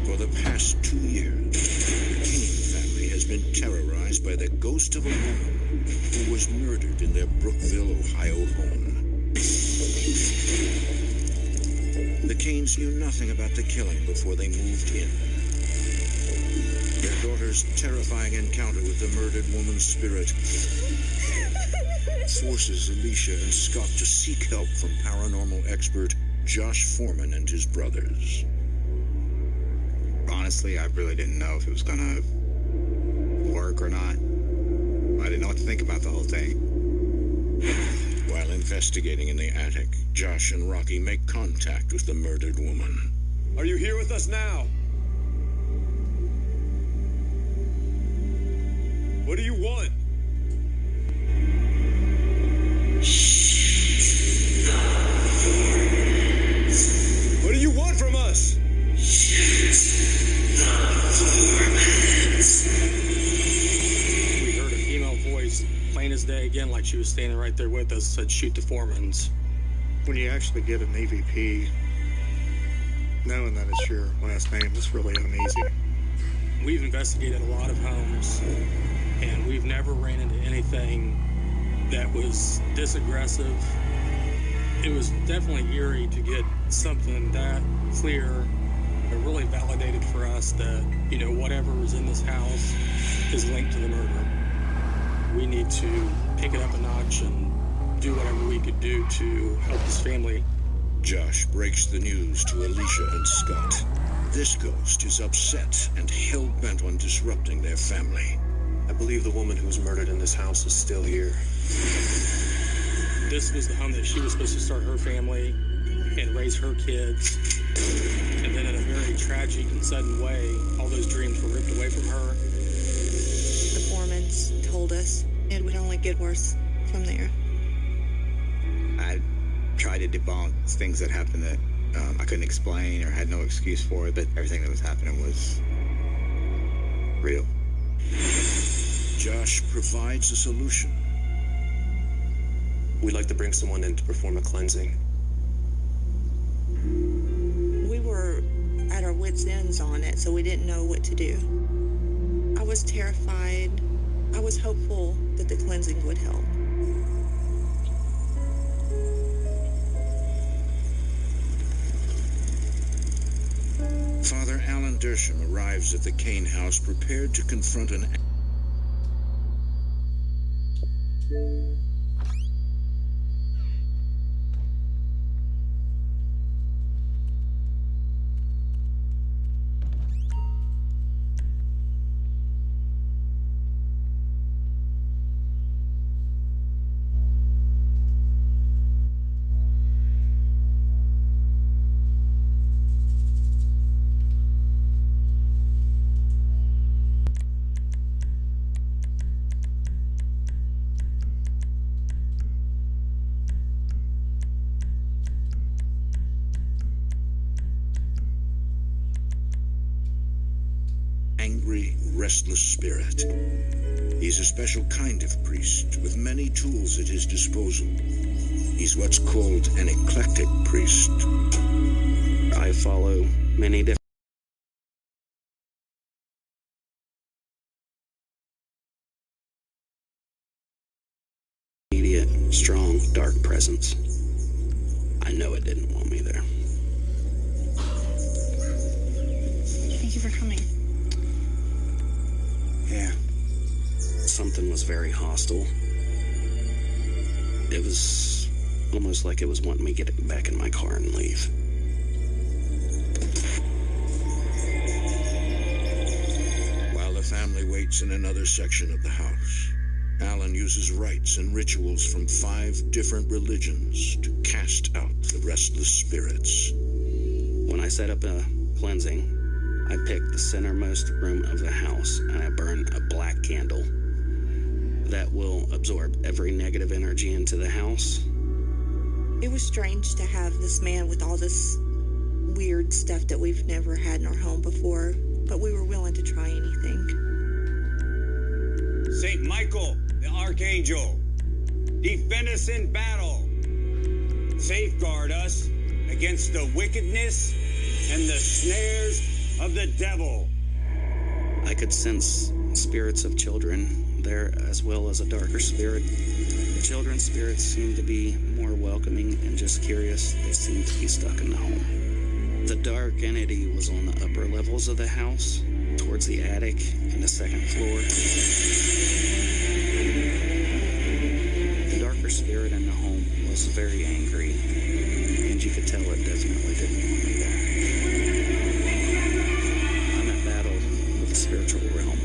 For the past 2 years, the Kane family has been terrorized by the ghost of a woman who was murdered in their Brookville, Ohio home. The Kanes knew nothing about the killing before they moved in. Their daughter's terrifying encounter with the murdered woman's spirit forces Alicia and Scott to seek help from paranormal expert Josh Foreman and his brothers. Honestly, I really didn't know if it was gonna work or not. I didn't know what to think about the whole thing. While investigating in the attic, Josh and Rocky make contact with the murdered woman. Are you here with us now? What do you want? What do you want was standing right there with us, said, "Shoot the foremans." When you actually get an EVP, knowing that it's your last name is really uneasy. We've investigated a lot of homes, and we've never ran into anything that was this aggressive. It was definitely eerie to get something that clear. It really validated for us that, you know, whatever was in this house is linked to the murder. We need to pick it up a notch and do whatever we could do to help this family. Josh breaks the news to Alicia and Scott. This ghost is upset and hell-bent on disrupting their family. I believe the woman who was murdered in this house is still here. This was the home that she was supposed to start her family and raise her kids. And then in a very tragic and sudden way, all those dreams were ripped away from her. The foremans told us it would only get worse from there. I tried to debunk things that happened that I couldn't explain or had no excuse for it, but everything that was happening was real. Josh provides a solution. We'd like to bring someone in to perform a cleansing. We were at our wits' ends on it, so we didn't know what to do. I was terrified. I was hopeful that the cleansing would help. Father Alan Dersham arrives at the Kane house prepared to confront an... angry, restless spirit. He's a special kind of priest with many tools at his disposal. He's what's called an eclectic priest. I follow many different immediate, strong, dark presence. I know it didn't want me there. Thank you for coming. Yeah. Something was very hostile. It was almost like it was wanting me to get back in my car and leave. While the family waits in another section of the house, Alan uses rites and rituals from 5 different religions to cast out the restless spirits. When I set up a cleansing, I pick the centermost room of the house and I burn a black candle that will absorb every negative energy into the house. It was strange to have this man with all this weird stuff that we've never had in our home before, but we were willing to try anything. Saint Michael, the Archangel, defend us in battle. Safeguard us against the wickedness and the snares of the devil. I could sense spirits of children there as well as a darker spirit. The children's spirits seemed to be more welcoming and just curious. They seemed to be stuck in the home. The dark entity was on the upper levels of the house, towards the attic and the second floor. The darker spirit in the home was very angry, and you could tell it definitely didn't want me there. I'm at battle with the spiritual realm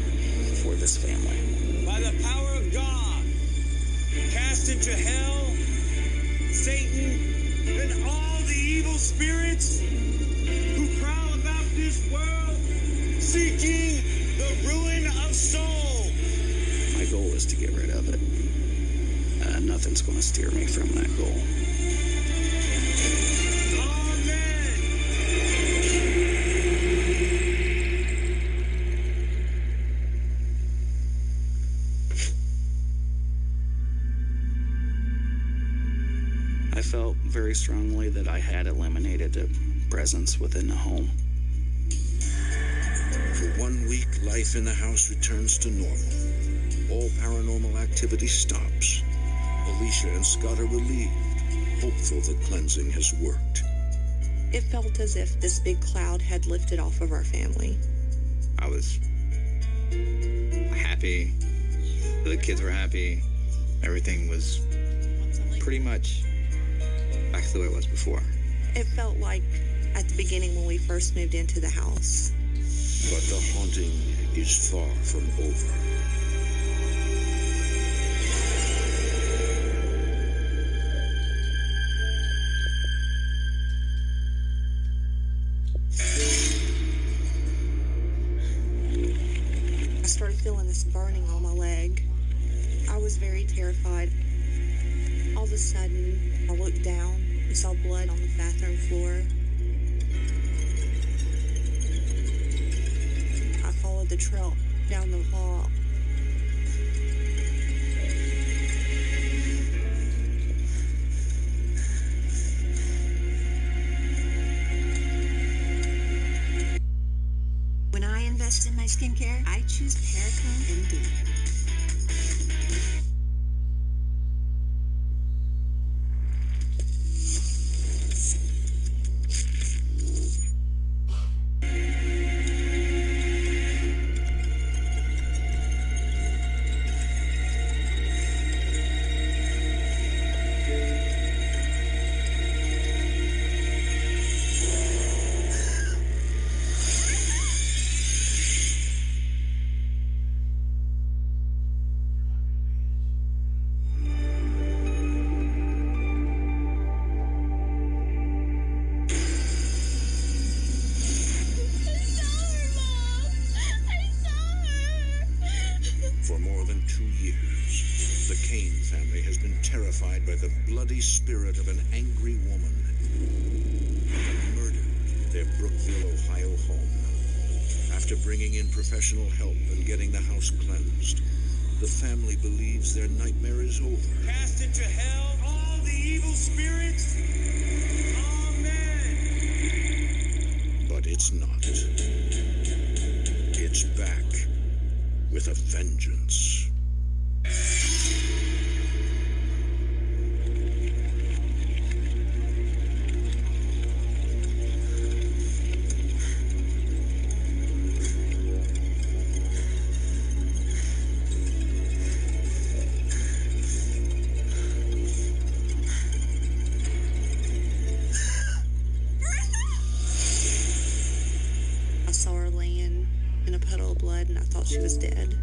for this family. By the power of God, cast into hell Satan and all the evil spirits who prowl about this world seeking the ruin of souls. My goal is to get rid of it. Nothing's going to steer me from that goal. very strongly that I had eliminated a presence within the home. For 1 week, life in the house returns to normal. All paranormal activity stops. Alicia and Scott are relieved, hopeful the cleansing has worked. It felt as if this big cloud had lifted off of our family. I was happy. The kids were happy. Everything was pretty much back to the way it was before. It felt like at the beginning when we first moved into the house. But the haunting is far from over. I started feeling this burning on my leg. I was very terrified. All of a sudden, I looked down and saw blood on the bathroom floor. I followed the trail down the hall. When I invest in my skincare, I choose Perricone MD. For more than 2 years, the Kane family has been terrified by the bloody spirit of an angry woman who had murdered their Brookville, Ohio home. After bringing in professional help and getting the house cleansed, the family believes their nightmare is over. Cast into hell all the evil spirits. Amen. But it's not. It's back with a vengeance. I saw her laying in a puddle of blood and I thought she was dead.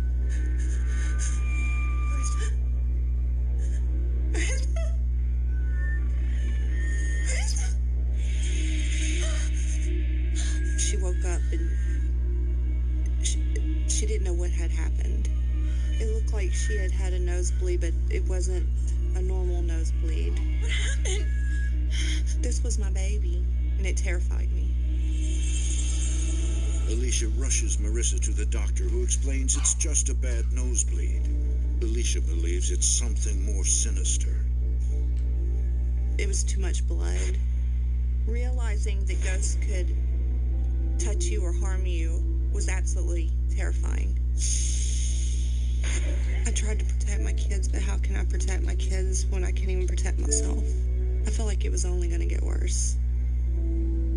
She woke up and she didn't know what had happened. It looked like she had had a nosebleed, but it wasn't a normal nosebleed. What happened? This was my baby, and it terrified me. Alicia rushes Marissa to the doctor, who explains it's just a bad nosebleed. Alicia believes it's something more sinister. It was too much blood. Realizing that ghosts could touch you or harm you was absolutely terrifying. I tried to protect my kids, but how can I protect my kids when I can't even protect myself? I felt like it was only going to get worse.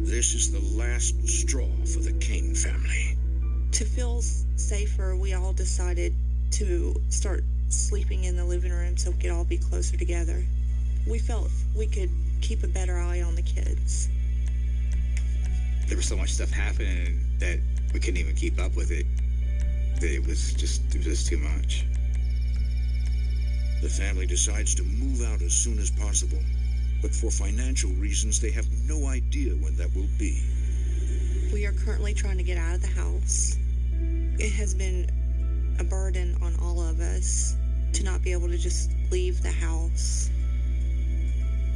This is the last straw for the Kane family. To feel safer, we all decided to start sleeping in the living room so we could all be closer together. We felt we could keep a better eye on the kids. There was so much stuff happening that we couldn't even keep up with it. That it was just too much. The family decides to move out as soon as possible, but for financial reasons, they have no idea when that will be. We are currently trying to get out of the house. It has been a burden on all of us to not be able to just leave the house.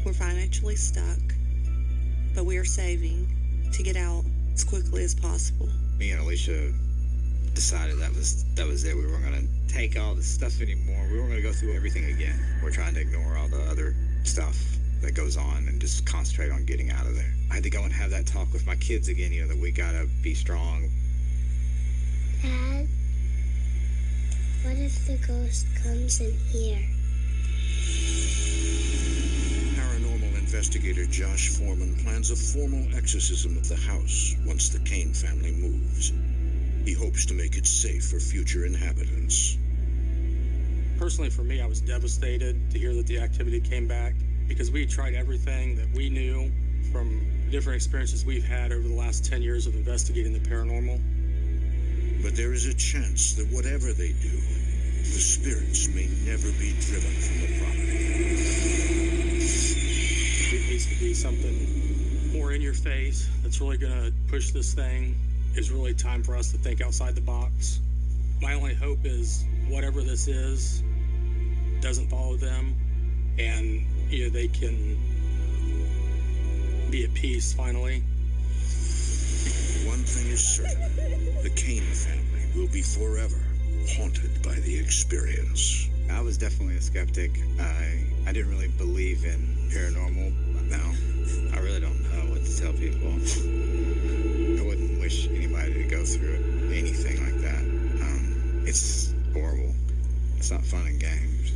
We're financially stuck, but we are saving to get out as quickly as possible. Me and Alicia decided that was it. We weren't going to take all this stuff anymore. We weren't going to go through everything again. We're trying to ignore all the other stuff that goes on and just concentrate on getting out of there. I had to go and have that talk with my kids again, you know, that we gotta be strong. Dad, what if the ghost comes in here? Paranormal investigator Josh Foreman plans a formal exorcism of the house once the Kane family moves. He hopes to make it safe for future inhabitants. Personally, for me, I was devastated to hear that the activity came back because we had tried everything that we knew from different experiences we've had over the last 10 years of investigating the paranormal. But there is a chance that whatever they do, the spirits may never be driven from the property. It needs to be something more in your face that's really going to push this thing. It's really time for us to think outside the box. My only hope is whatever this is doesn't follow them, and you know, they can be at peace finally. One thing is certain, the Kane family will be forever haunted by the experience. I was definitely a skeptic. I didn't really believe in paranormal. No, I really don't know what to tell people. I wouldn't wish anybody to go through anything like that. It's horrible. It's not fun and games.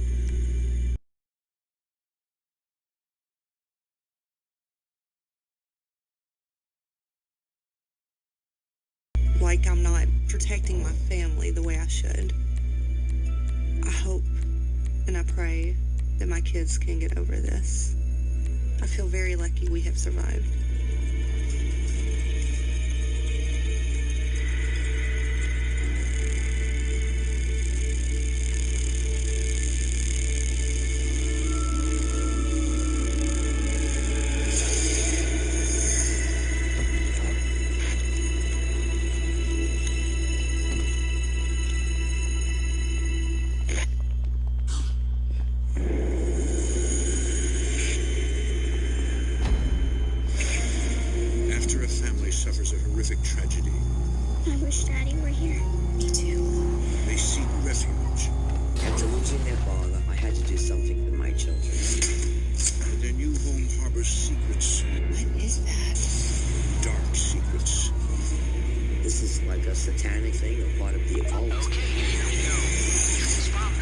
Like I'm not protecting my family the way I should. I hope and I pray that my kids can get over this. I feel very lucky we have survived. Suffers a horrific tragedy. I wish Daddy were here. Me too. They seek refuge. After losing their father, I had to do something for my children. But their new home harbors secrets. What is that? Dark secrets. This is like a satanic thing or part of the occult. Okay, here we go.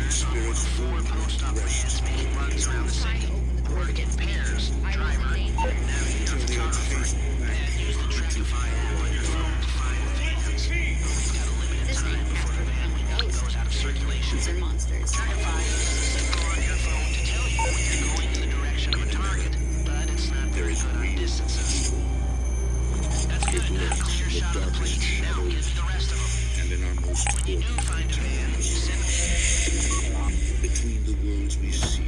Spirits forward post operation speed runs around the city. Target pairs, driver, navigator, photographer, and use the Trackify app on your phone to find vans. You've got a limited time before the van goes out of circulation. These are monsters. Trackify uses the signal on your phone to tell you when you're going in the direction of a target, but it's not very good on distances. That's good. Clear shot of the place. Now get to the rest of them. And in our most when you do find a van, you send them. Between the worlds we see,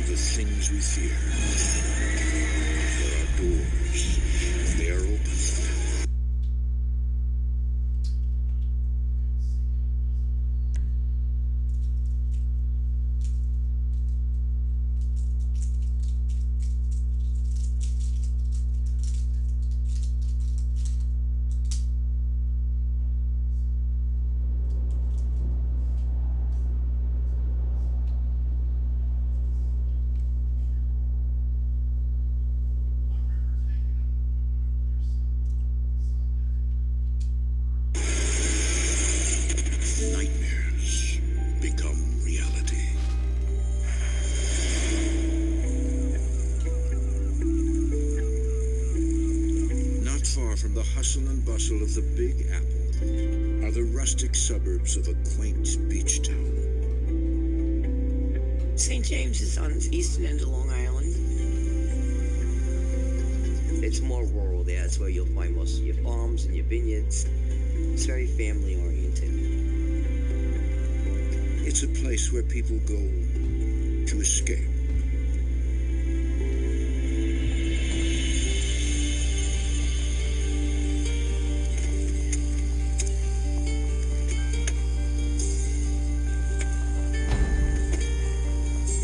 the things we fear, there are doors, and they are open. Nightmares become reality. Not far from the hustle and bustle of the Big Apple are the rustic suburbs of a quaint beach town. St. James is on the eastern end of Long Island. It's more rural there. That's where you'll find most of your farms and your vineyards. It's very family oriented. It's a place where people go to escape.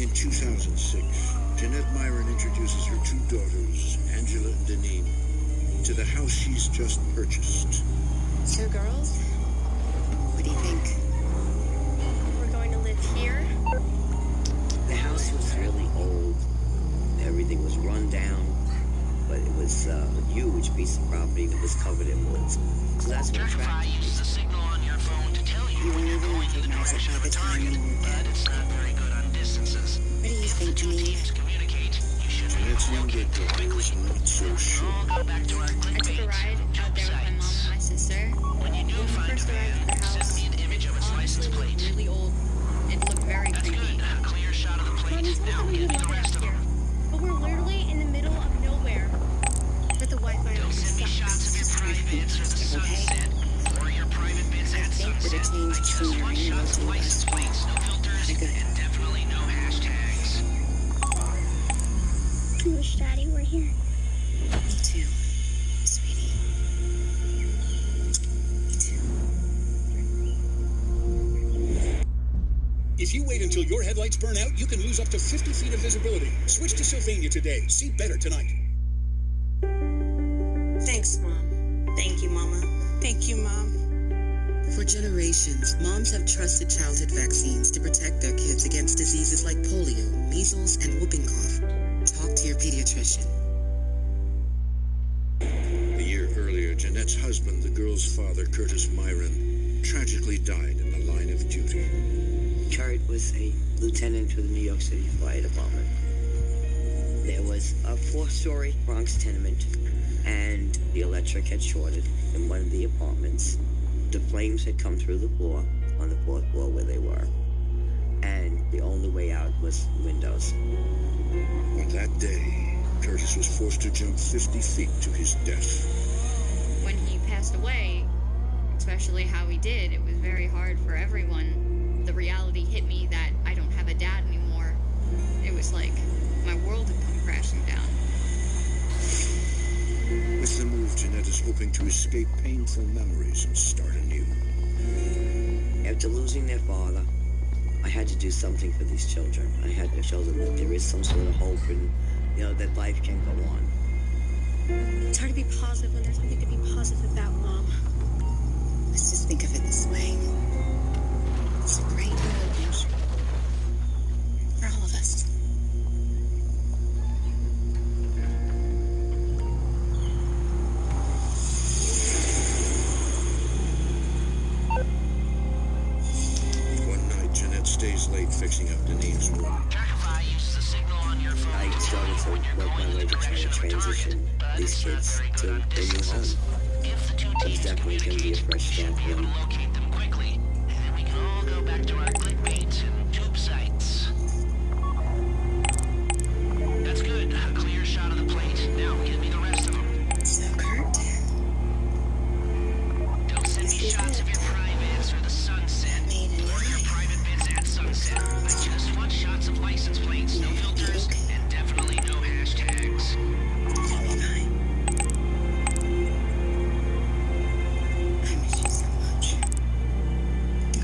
In 2006, Jeanette Myron introduces her two daughters, Angela and Deneen, to the house she's just purchased. So, girls, what do you think? We're going to live here? The house house was really old. Everything was run down, but it was a huge piece of property that was covered in woods. So that's what attracted me. uses the signal on your phone to tell you You won't even recognize it by the time you move but in. it's not very good on distances. What do you think, Janine? Communicate. You should Jeanette's younger daughter is not so sure. I took a ride out there with my mom and my sister. When we first arrived at the house, it honestly looked really old. It looked very creepy. Clear shot of the Mommy told them we would love it out here, but we're literally in the middle of nowhere. But the Wi-Fi Don't send me shots of your privates or the sunset or your private bits at sunset. That a change between your animals and License plates, no filters, and definitely no hashtags. I wish Daddy were here. Me too, sweetie. Me too. If you wait until your headlights burn out, you can lose up to 50 feet of visibility. Switch to Sylvania today. See better tonight. Thanks, Mom. Thank you, Mama. Thank you, Mom. For generations, moms have trusted childhood vaccines to protect their kids against diseases like polio, measles, and whooping cough. Talk to your pediatrician. A year earlier, Jeanette's husband, the girl's father, Curtis Myron, tragically died in the line of duty. Kurt was a lieutenant for the New York City Fire Department. There was a 4-story Bronx tenement, and the electric had shorted in one of the apartments. The flames had come through the floor on the 4th floor where they were, and the only way out was windows. On that day, Curtis was forced to jump 50 feet to his death. When he passed away, especially how he did, it was very hard for everyone. The reality hit me that I don't have a dad anymore. It was like my world had come crashing down. With the move, Jeanette is hoping to escape painful memories and start anew. After losing their father, I had to do something for these children. I had to show them that there is some sort of hope and, that life can go on. It's hard to be positive when there's nothing to be positive about, Mom. Let's just think of it this way. It's a great new adventure. For all of us. One night, Jeanette stays late fixing up Denise's room. I started to work my way to try to transition these kids to their new home. It's definitely going to be a fresh start for them. Go back to our clickbaits and tube sites. That's good. A clear shot of the plate. Now give me the rest of them. So, Kurt, don't send me shots of your privates or the sunset or your private bits at sunset. I just want shots of license plates, no filters, and definitely no hashtags. I miss you so much.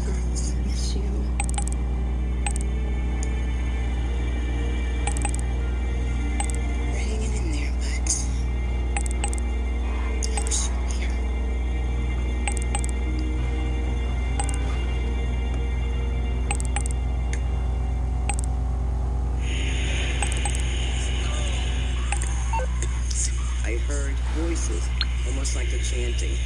Girls miss you. We're hanging in there, but I wish you were here. I heard voices, almost like a chanting.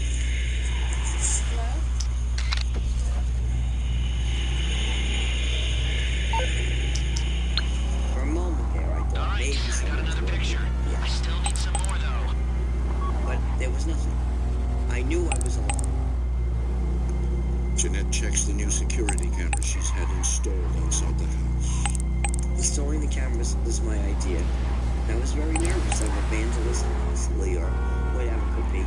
For a moment there, I thought maybe someone's working. I still need some more, though. But there was nothing. I knew I was alone. Jeanette checks the new security cameras she's had installed outside the house. Installing the cameras was my idea. I was very nervous of vandalism, possibly, or whatever it could be.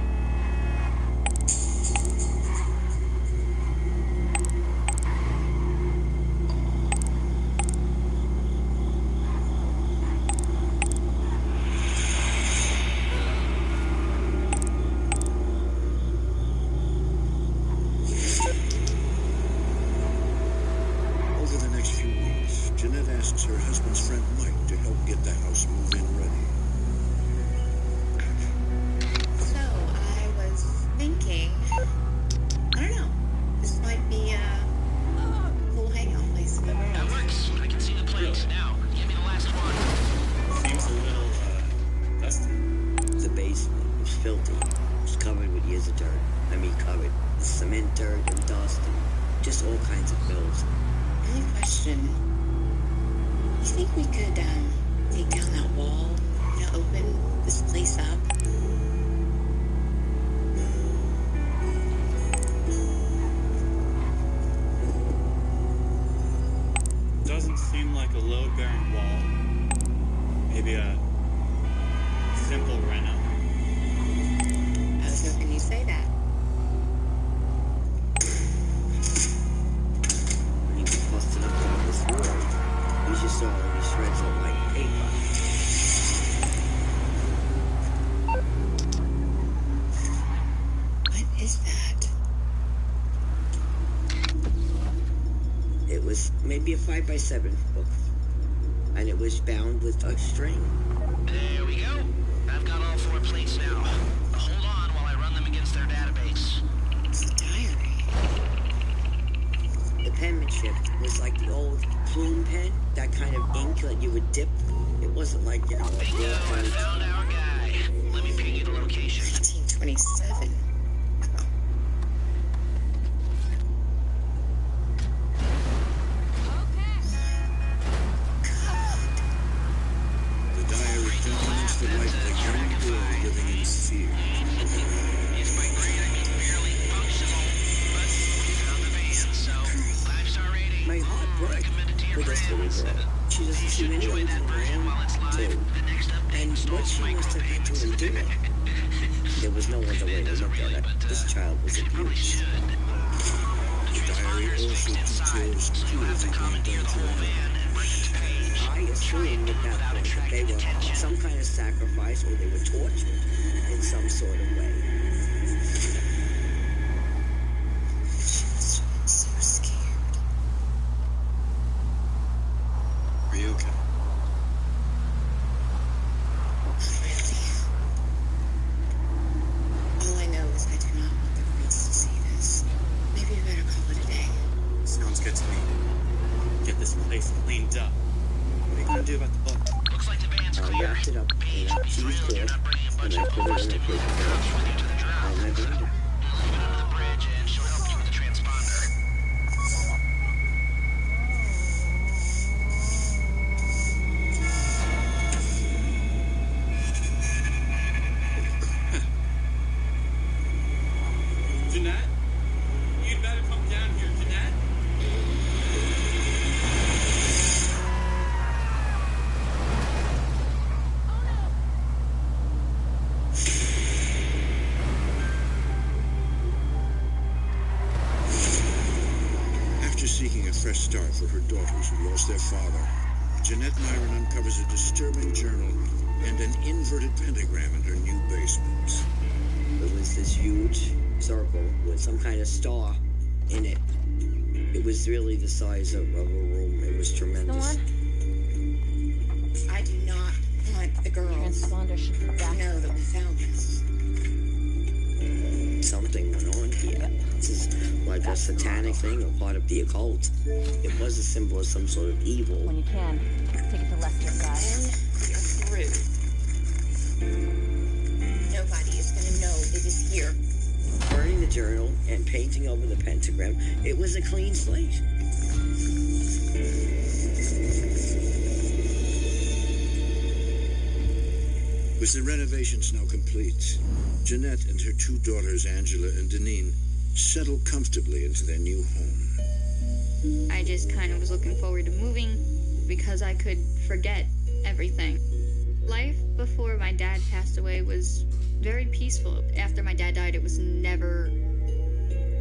Over the next few weeks, Jeanette asks her husband's friend Mike to help get the house move-in ready. So, I dirt. I mean, covered with cement, dirt, and dust, and just all kinds of bills. Only question. You think we could take down that wall, open this place up? Doesn't seem like a load-bearing wall. Maybe a simple reno. I was hoping you'd say that. When he was busting up on this wall, you just saw all these shreds of white paper. What is that? It was maybe a 5x7 book, and it was bound with a string. There we go. I've got all 4 plates now. Hold on while I run them against their database. It's a diary. The penmanship was like the old plume pen, that kind of ink that you would dip. It wasn't like, Bingo, I found our guy. Let me ping you the location. 1927. The diary documents the life of a young girl living in fear. If by great I mean merely functional, but we found the van, so 5-star rating. My heart broke for this little girl. She doesn't seem any older than I am, too. And what she must have had to endure. There was no other way to look at it. This child was abused. The diary also details cruelty being done to her. I assumed at that point that they were some kind of sacrifice or they were tortured in some sort of way. She must have been so scared. Are you okay? All I know is I do not want the police to see this. Maybe I better call it a day. Sounds good to me. Get this place cleaned up. What are you gonna do about the book? Looks like the van's I clear. wrapped it up in a cheesecloth and I put it in a paper bag. I'll never eat it. Leave it under the bridge and she'll help you with the transponder. Jeanette? You'd better come down here, Jeanette. After seeking a fresh start for her daughters who lost their father, Jeanette Myron uncovers a disturbing journal and an inverted pentagram in her new basement. It was this huge circle with some kind of star in it. It was really the size of a room. It was tremendous. I do not want the girls Transponder should be to back. know that we found this. Something went on here. This is like a satanic thing or part of the occult. It was a symbol of some sort of evil. When you can, take it to Lester's side. When you're through, nobody is going to know it is here. Burning the journal and painting over the pentagram, it was a clean slate. With the renovations now complete, Jeanette and her 2 daughters, Angela and Deneen, settle comfortably into their new home. I just kind of was looking forward to moving because I could forget everything. Life before my dad passed away was very peaceful. After my dad died, it was never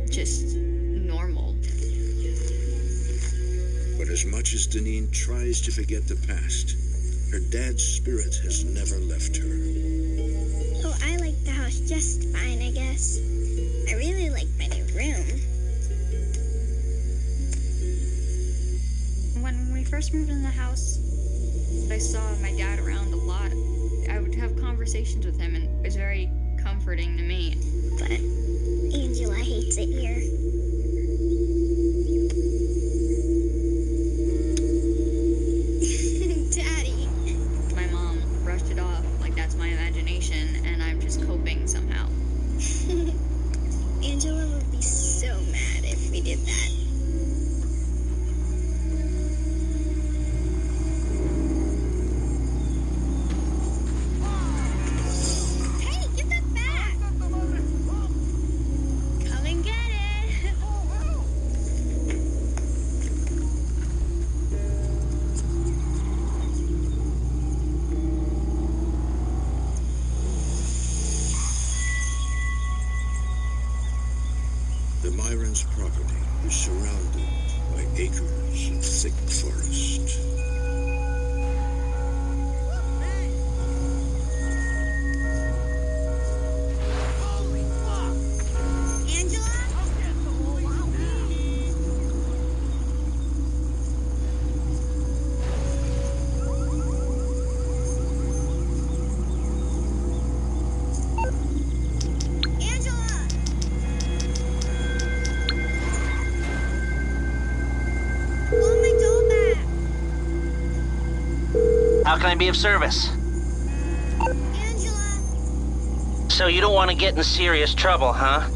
just normal. But as much as Deneen tries to forget the past, her dad's spirit has never left her. Oh, I like the house just fine, I guess. I really like my new room. When we first moved in the house, I saw my dad around a lot. I would have conversations with him, and it was very comforting to me. But Angela hates it here. Daddy. My mom brushed it off like that's my imagination, and I'm just coping somehow. Hampton's property was surrounded by acres of thick forest. How can I be of service? Angela! So you don't want to get in serious trouble, huh?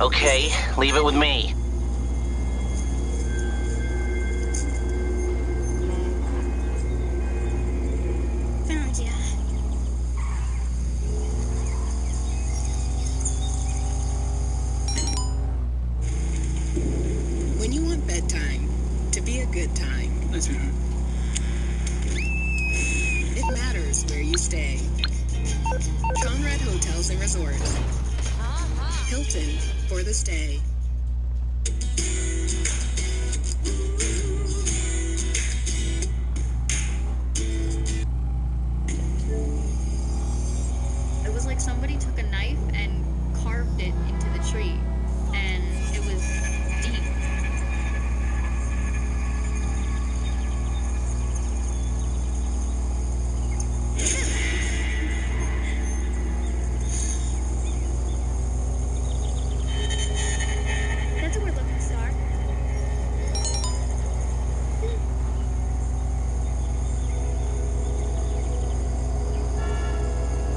Okay, leave it with me. Found ya. When you want bedtime to be a good time, it matters where you stay. Conrad Hotels and Resorts. Hilton for the stay. It was like somebody took a knife and carved it into the tree, and it was deep. That's a weird looking star.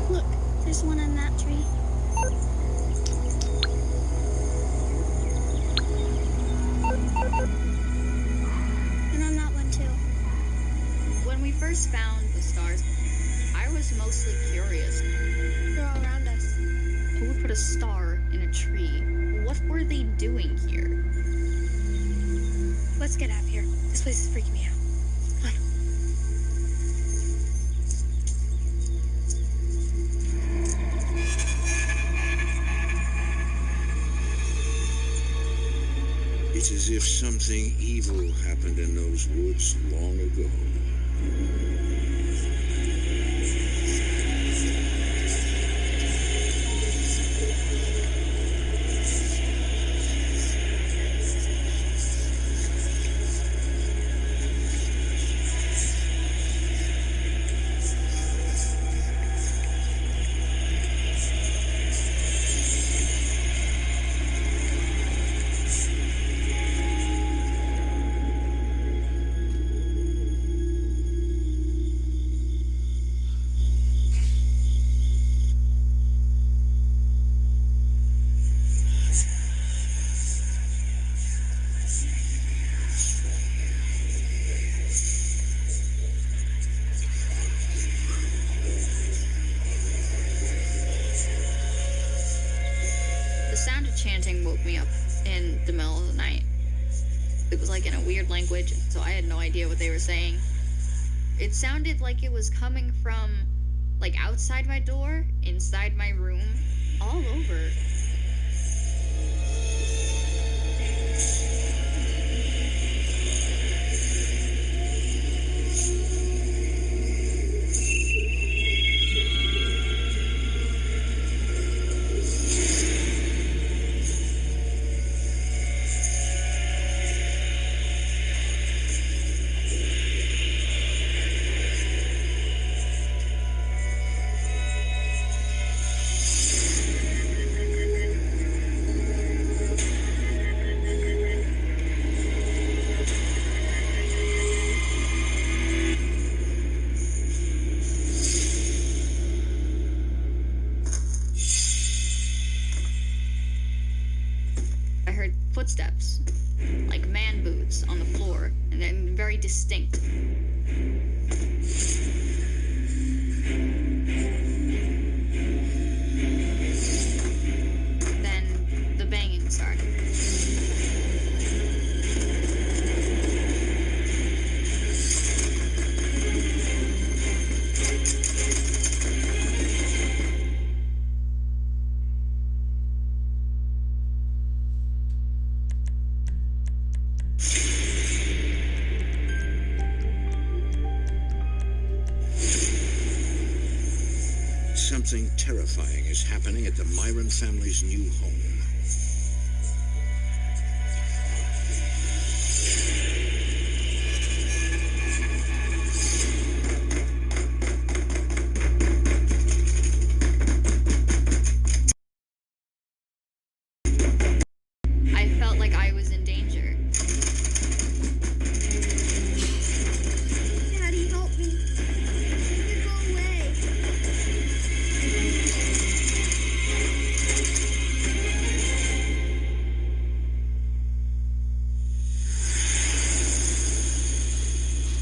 Look, there's one on that tree. And on that one too. When we first found the stars, I was mostly curious. They're all around us. Who would put a star in a tree? What were they doing here? Let's get out of here. This place is freaking me out. Come on. It's as if something evil happened in those woods long ago. The sound of chanting woke me up in the middle of the night. It was like in a weird language, so I had no idea what they were saying. It sounded like it was coming from, like, outside my door, inside my room, all over. I heard footsteps, like man boots on the floor, and then very distinct. Then the banging started. Something terrifying is happening at the Myron family's new home. I felt like I was in danger. Daddy, help me. You go away.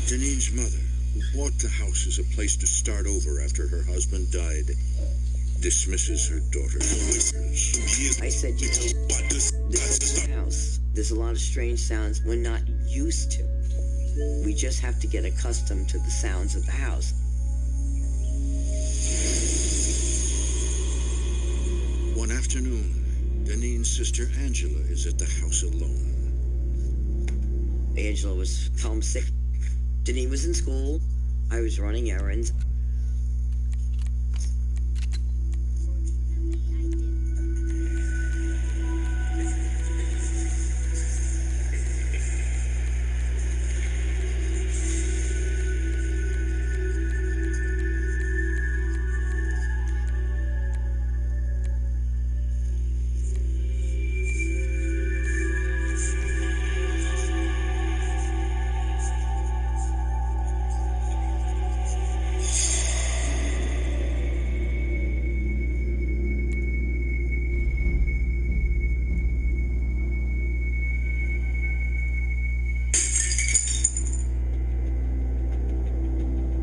Janine's mother, who bought the house as a place to start over after her husband died, dismisses her daughter's whispers. I said, you know, this is the house. There's a lot of strange sounds we're not used to. We just have to get accustomed to the sounds of the house. One afternoon, Janine's sister Angela is at the house alone. Angela was homesick. Janine was in school. I was running errands.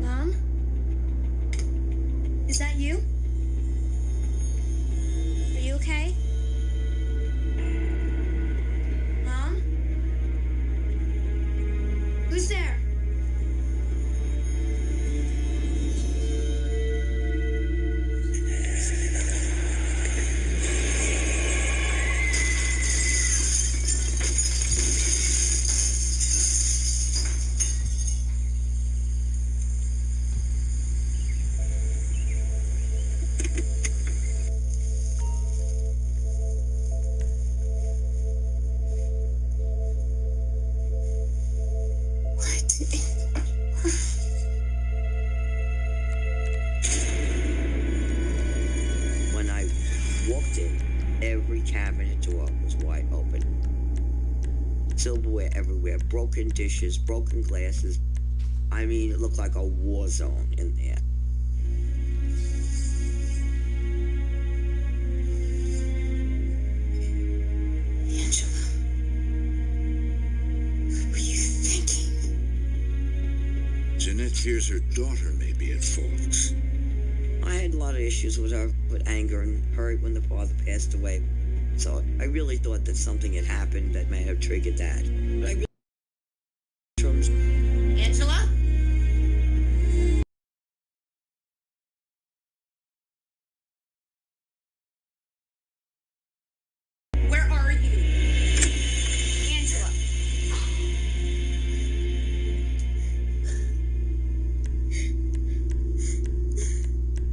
Mom? Is that you? Are you okay? Mom? Who's there? When I walked in, every cabinet door was wide open. Silverware everywhere, broken dishes, broken glasses. I mean, it looked like a war zone in there. Angela. What were you thinking? Jeanette fears her daughter may be at fault. I had a lot of issues with her, with anger and hurt when the father passed away. So I really thought that something had happened that may have triggered that. But I really... Angela? Where are you? Angela.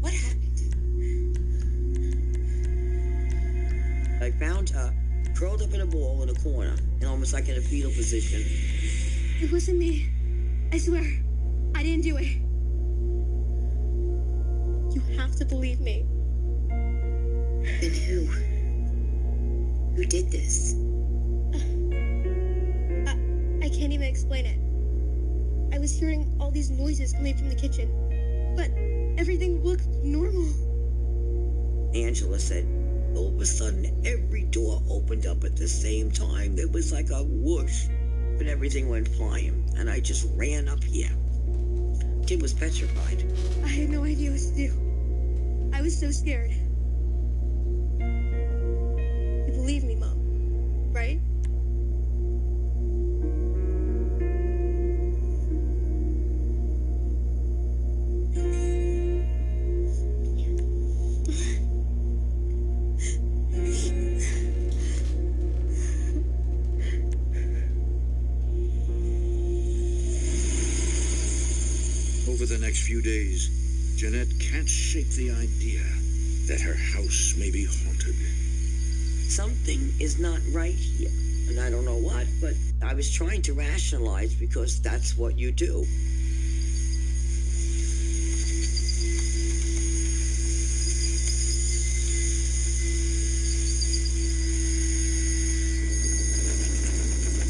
What happened? I found her curled up in a ball in a corner, and almost like in a fetal position. It wasn't me. I swear. I didn't do it. You have to believe me. Then who? Who did this? I can't even explain it. I was hearing all these noises coming from the kitchen, but everything looked normal. Angela said, all of a sudden, every door opened up at the same time. There was like a whoosh, and everything went flying. And I just ran up here. Kid was petrified. I had no idea what to do. I was so scared. You believe me, Mom, right? Over the next few days, Jeanette can't shake the idea that her house may be haunted. Something is not right here. And I don't know what, but I was trying to rationalize because that's what you do.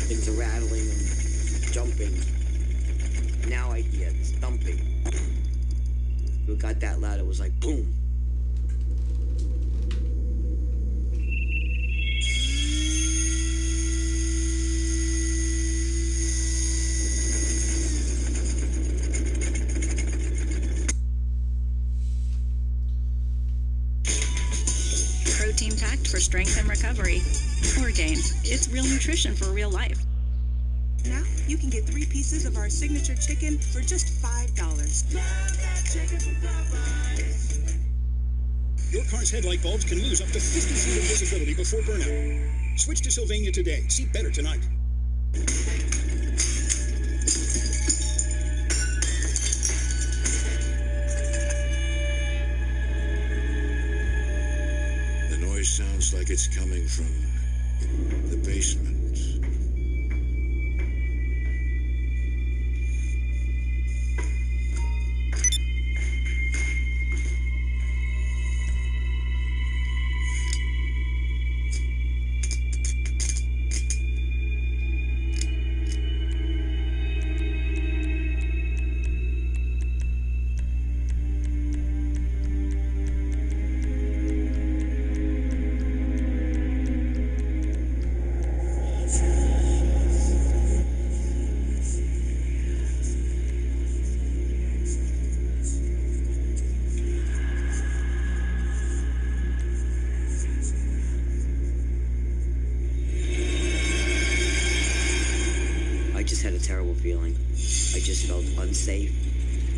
Things are rattling and jumping. Now I hear this thumping. We got that loud, it was like boom. Protein packed for strength and recovery. Orgain, it's real nutrition for real life. Now you can get 3 pieces of our signature chicken for just $5. Your car's headlight bulbs can lose up to 50 feet of visibility before burnout. Switch to Sylvania today. See better tonight. The noise sounds like it's coming from the basement. Feeling. I just felt unsafe.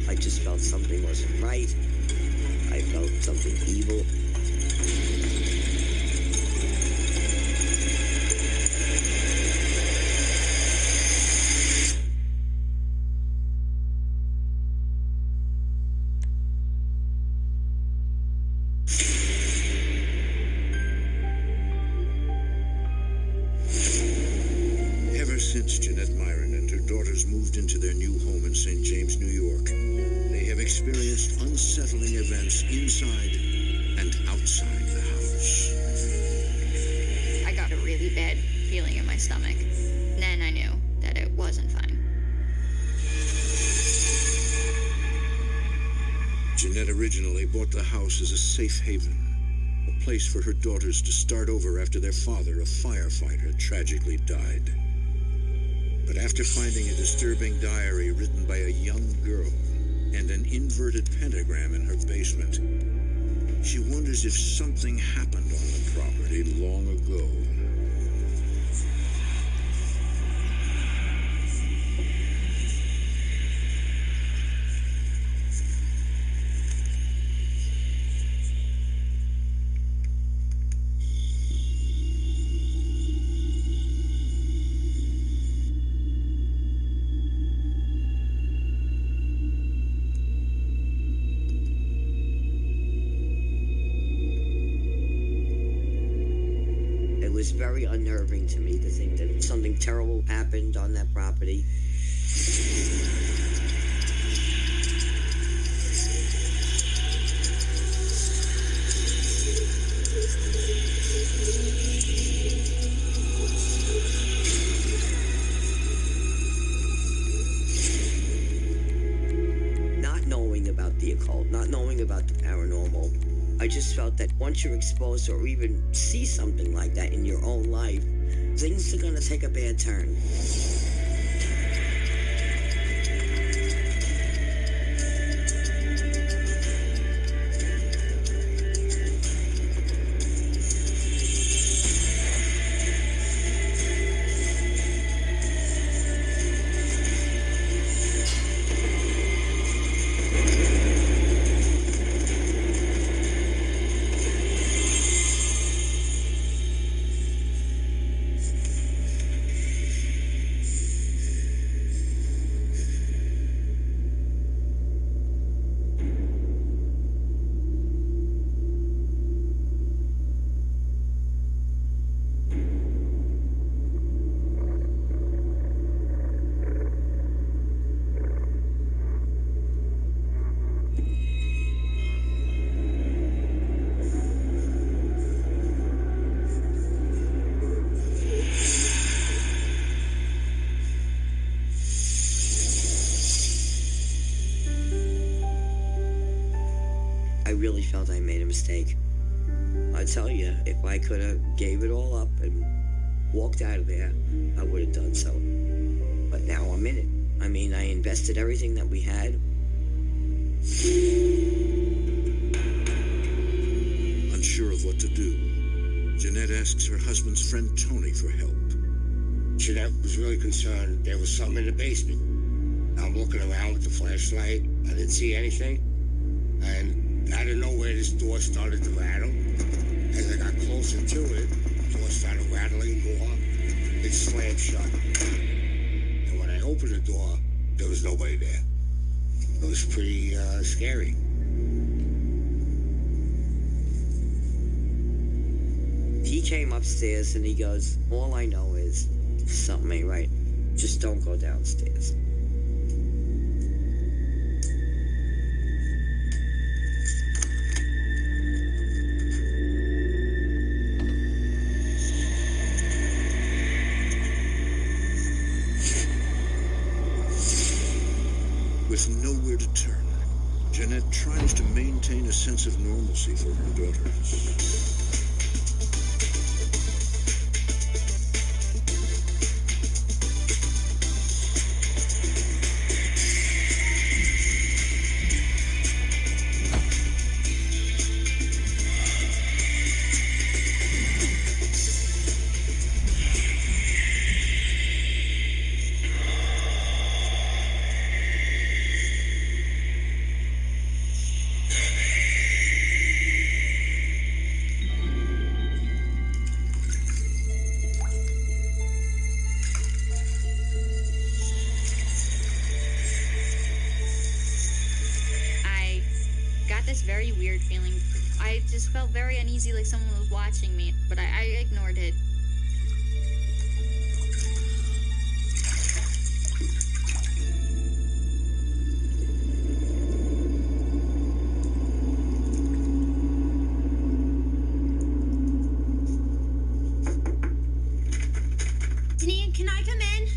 I just felt something wasn't right. I felt something evil. Ever since Jeanette Myron and her daughters moved into their new home in St. James, New York, they have experienced unsettling events inside and outside the house. I got a really bad feeling in my stomach. Then I knew that it wasn't fine. Jeanette originally bought the house as a safe haven, a place for her daughters to start over after their father, a firefighter, tragically died. But after finding a disturbing diary written by a young girl and an inverted pentagram in her basement, she wonders if something happened on the property long ago. It was very unnerving to me to think that something terrible happened on that property. Not knowing about the occult, not knowing about the paranormal, I just felt that once you're exposed or even see something like that in your own life, things are going to take a bad turn. really felt I made a mistake. I tell you, if I could have gave it all up and walked out of there, I would have done so. But now I'm in it. I mean, I invested everything that we had. Unsure of what to do, Jeanette asks her husband's friend Tony for help. Jeanette was really concerned there was something in the basement. I'm looking around with the flashlight. I didn't see anything. And out of nowhere, this door started to rattle. As I got closer to it, the door started rattling more. It slammed shut. And when I opened the door, there was nobody there. It was pretty scary. He came upstairs and he goes, all I know is something ain't right. Just don't go downstairs. With nowhere to turn, Jeanette tries to maintain a sense of normalcy for her daughters. This very weird feeling. I just felt very uneasy, like someone was watching me, but I ignored it. Janine, can I come in?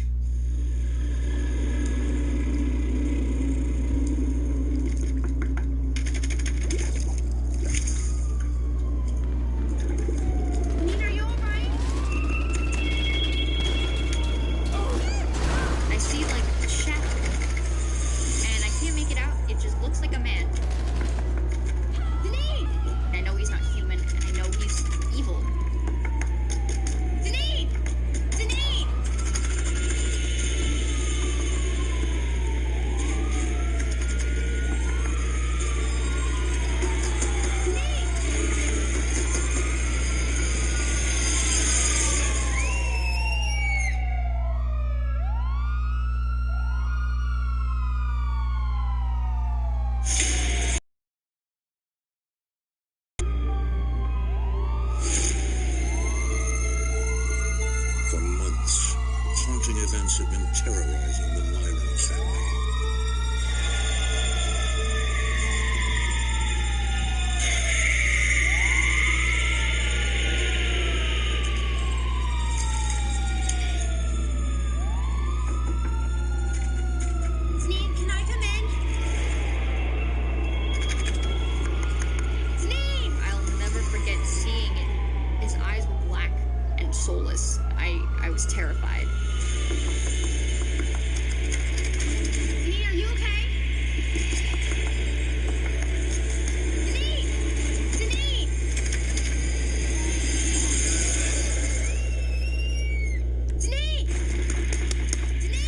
Events have been terrorizing the Myron family. Janine, can I come in? Janine! I'll never forget seeing it. His eyes were black and soulless. I was terrified. Janine, are you okay? Janine! Janine! Janine!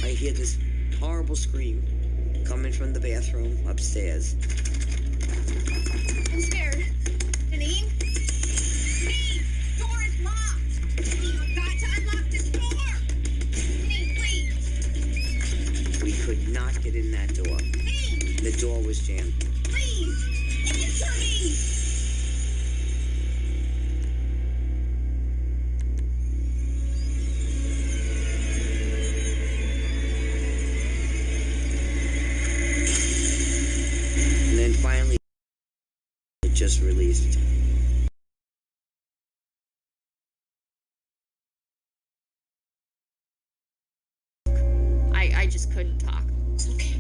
I hear this horrible scream coming from the bathroom upstairs. I'm scared. Janine? Janine! Door is locked! You've got to unlock this door! Janine, please! We could not get in that door. Please! The door was jammed. Please! Answer me! And then finally, it just released. I just couldn't talk. It's okay.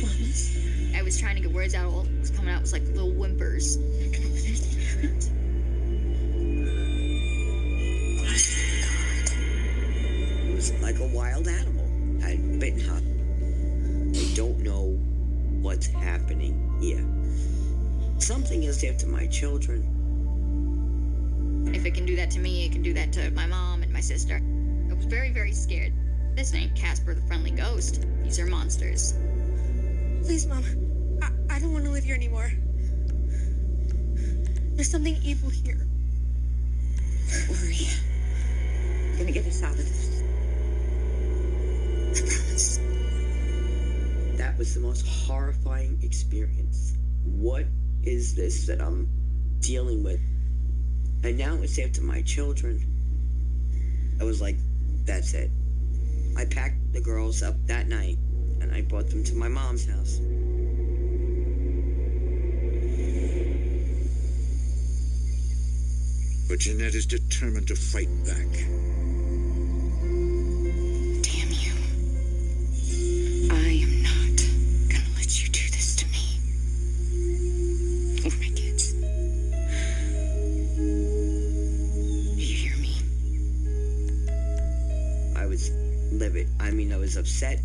Promise? I was trying to get words out. All that was coming out was like little little whimpers. It was like a wild animal had bitten her. I don't know what's happening here. Something is after my children. If it can do that to me, it can do that to my mom and my sister. I was very, very scared. This ain't Casper the Friendly Ghost. These are monsters. Please, Mom. I don't want to live here anymore. There's something evil here. Don't worry. I'm gonna get us out of this. I promise. That was the most horrifying experience. What is this that I'm dealing with? And now it's after my children. I was like, that's it. I packed the girls up that night, and I brought them to my mom's house. But Jeanette is determined to fight back. Damn you. I am not gonna let you do this to me. Or my kids. Do you hear me? I was livid. I mean, I was upset.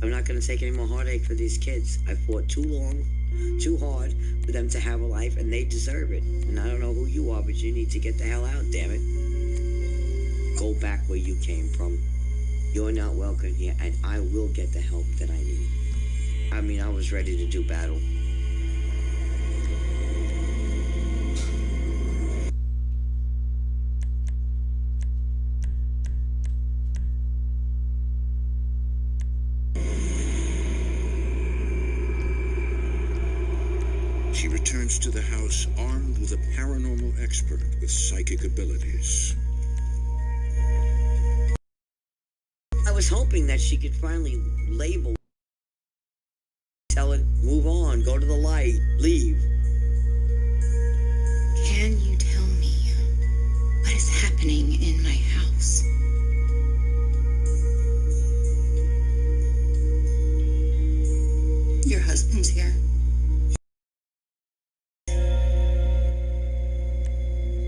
I'm not gonna take any more heartache for these kids. I fought too long, too hard for them to have a life, and they deserve it. And I don't know who you are, but you need to get the hell out, damn it. Go back where you came from. You're not welcome here, and I will get the help that I need. I mean, I was ready to do battle. She returns to the house armed with a paranormal expert with psychic abilities. I was hoping that she could finally label, tell it, move on, go to the light, leave. Can you tell me what is happening in my house? Your husband's here.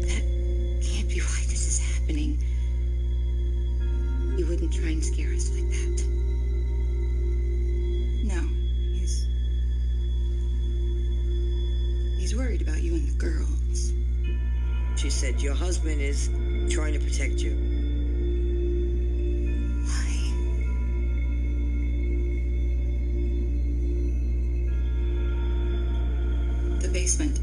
That can't be why this is happening. You wouldn't try and scare us like that. No, he's worried about you and the girls. She said, your husband is trying to protect you. Why? The basement.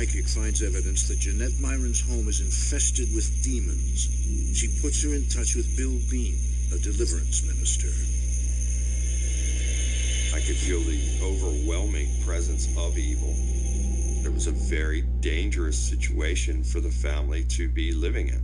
psychic finds evidence that Jeanette Myron's home is infested with demons. She puts her in touch with Bill Bean, a deliverance minister. I could feel the overwhelming presence of evil. It was a very dangerous situation for the family to be living in.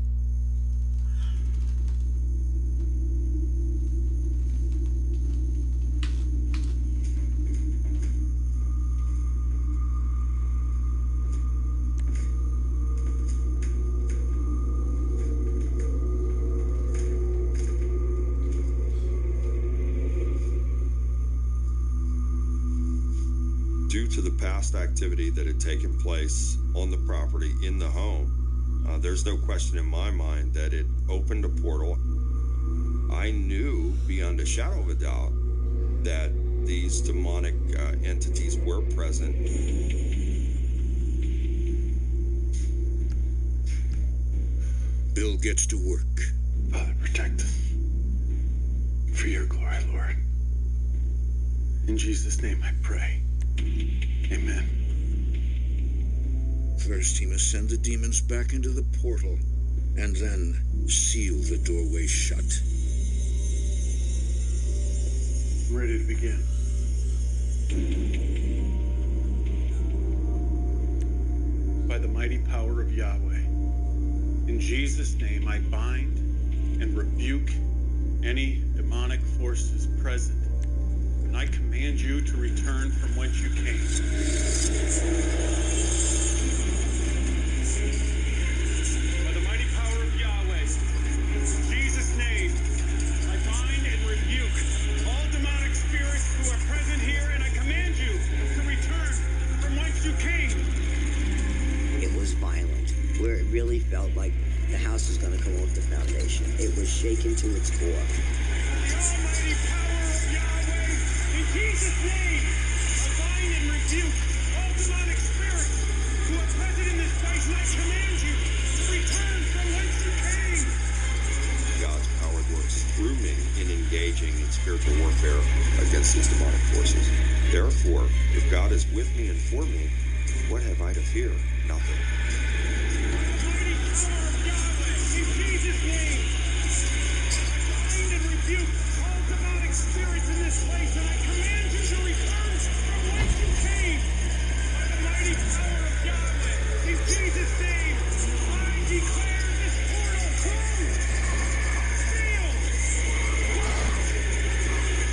Due to the past activity that had taken place on the property in the home, there's no question in my mind that it opened a portal. I knew beyond a shadow of a doubt that these demonic entities were present. Bill gets to work. Father, protect us. For your glory, Lord. In Jesus' name I pray. Amen. First, he must send the demons back into the portal, and then seal the doorway shut. I'm ready to begin. By the mighty power of Yahweh, in Jesus' name I bind and rebuke any demonic forces present. And I command you to return from whence you came. By the mighty power of Yahweh, in Jesus' name, I bind and rebuke all demonic spirits who are present here, and I command you to return from whence you came. It was violent, where it really felt like the house was going to come off the foundation. It was shaken to its core. The almighty power of Yahweh, in Jesus' name, I bind and rebuke all demonic spirits who are present in this place, and I command you to return from whence you came. God's power works through me in engaging in spiritual warfare against these demonic forces. Therefore, if God is with me and for me, what have I to fear? Nothing. In Jesus' name, I bind and rebuke all demonic spirits in this place, and I command you to return from whence you came. By the mighty power of Yahweh, in Jesus' name, I declare this portal closed, sealed,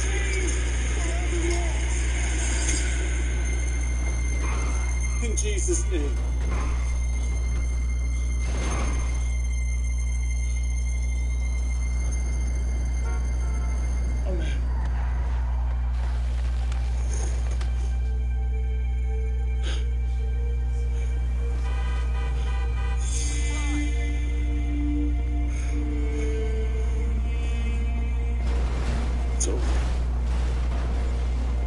chained forevermore. In Jesus' name.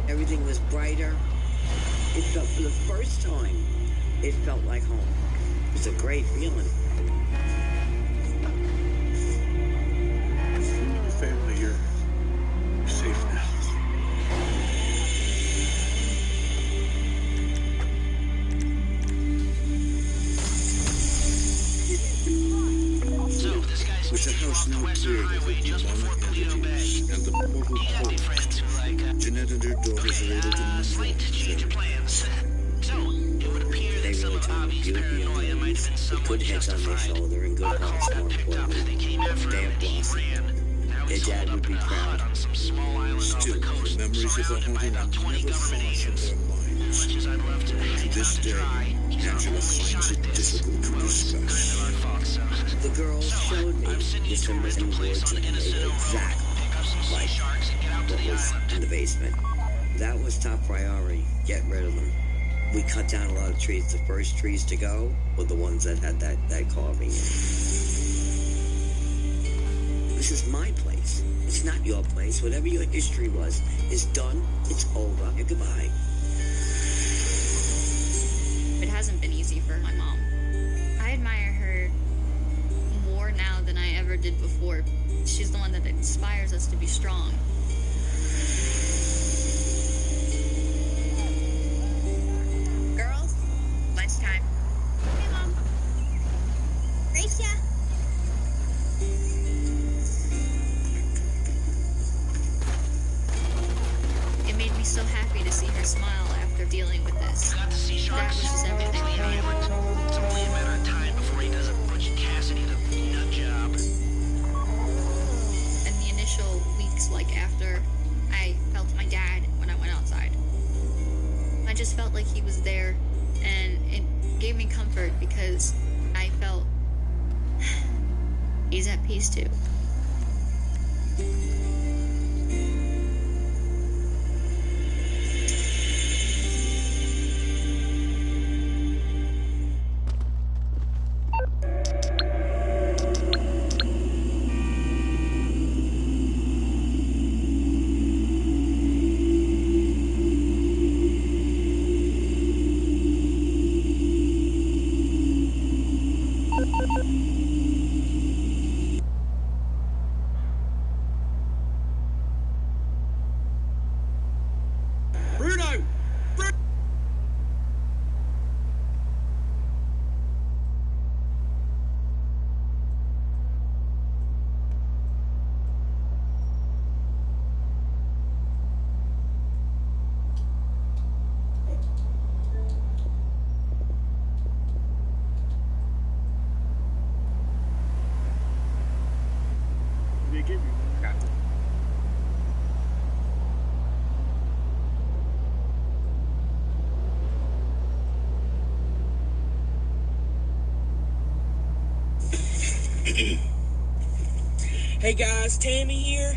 Everything was brighter. It felt, for the first time, it felt like home. It was a great feeling. Your family, you're safe now. With the house now cleared of the demonic entities and the portal closed, Jeanette and her daughters are able to move on with They really told me beauty and ladies with good heads on their shoulder and good hearts, more importantly. They have blossomed. Their dad would be proud. Still, the memories of the haunting are never far from their minds. To this day, Angela finds it difficult to discuss. The girls showed me this one was in woods and they were exactly like what was in the basement. That was top priority. Get rid of them. We cut down a lot of trees. The first trees to go were the ones that had that carving in it. This is my place. It's not your place. Whatever your history was is done. It's over. And goodbye. It hasn't been easy for my mom. I admire her more now than I ever did before. She's the one that inspires us to be strong. Girls, lunchtime. to see her smile after dealing with this. Got to see That Sharks. was just everything. It's only a matter of time before he does a Butch Cassidy the nut job. And the initial weeks, like after I felt my dad when I went outside, I just felt like he was there, and it gave me comfort because I felt he's at peace too. Bruno! Hey guys, Tammy here.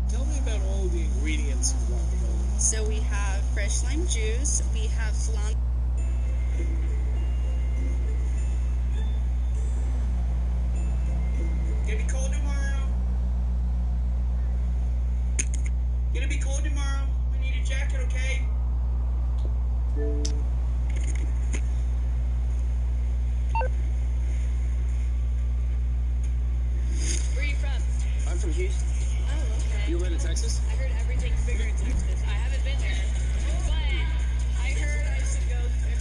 Tell me about all the ingredients of guacamole. So we have fresh lime juice, we have cilantro. Gonna be cold tomorrow. Gonna be cold tomorrow. I need a jacket, okay? Where are you from? I'm from Houston. Oh, okay. You been to Texas? I heard everything's bigger in Texas. I haven't been there, but I heard I should go there.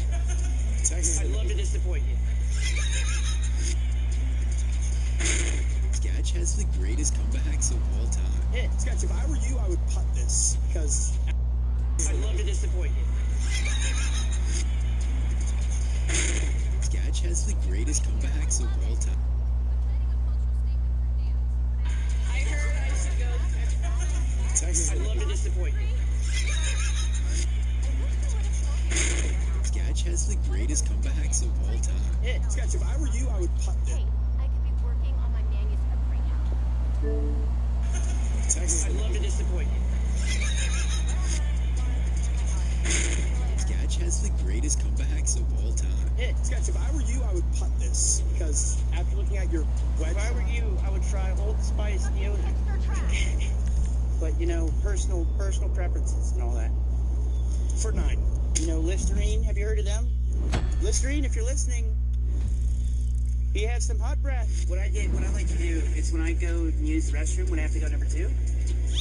Texas. I'd love to disappoint you. Sketch has the greatest comebacks of all time. Yeah, Sketch, if I were you, I would putt this, because I'd love to disappoint you. Sketch has the greatest comebacks of all time. I heard I should go there. Texas. I'd love to disappoint you. Sketch has the greatest comebacks of all time. Yeah, Sketch, if I were you, I would putt this. I could be working on my manuscript right now. Texas. I'd love to disappoint you. Sketch has the greatest comebacks of all time. Yeah, Sketch, if I were you, I would putt this, because after looking at your wedge... If I were you, I would try Old Spice deodorant. But, you know, personal preferences and all that. For 9. You know, Listerine, have you heard of them? Listerine, if you're listening, he has some hot breath. What I like to do is when I go and use the restroom, when I have to go number 2,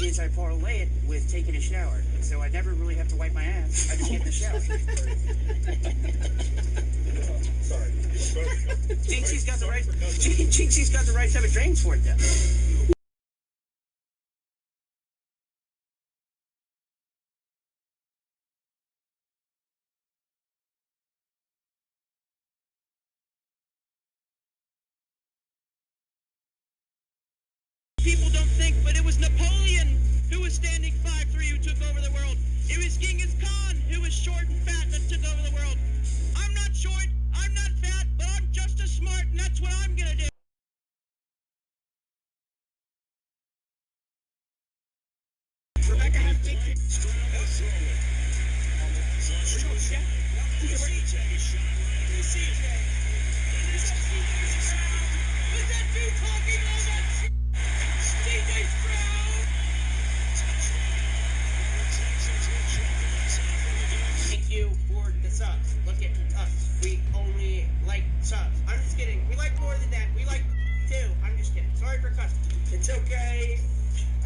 is I parlay it with taking a shower. And so I never really have to wipe my ass. I just get in the shower. Sorry. Jinxie's got the right type of drains for it, though. People don't think, but it was Napoleon who was standing 5'3" who took over the world. It was Genghis Khan who was short and fat that took over the world. I'm not short, I'm not fat, but I'm just as smart, and that's what I'm gonna do. Rebecca, have big... Was that dude talking all that shit? DJ Stroud! It's okay.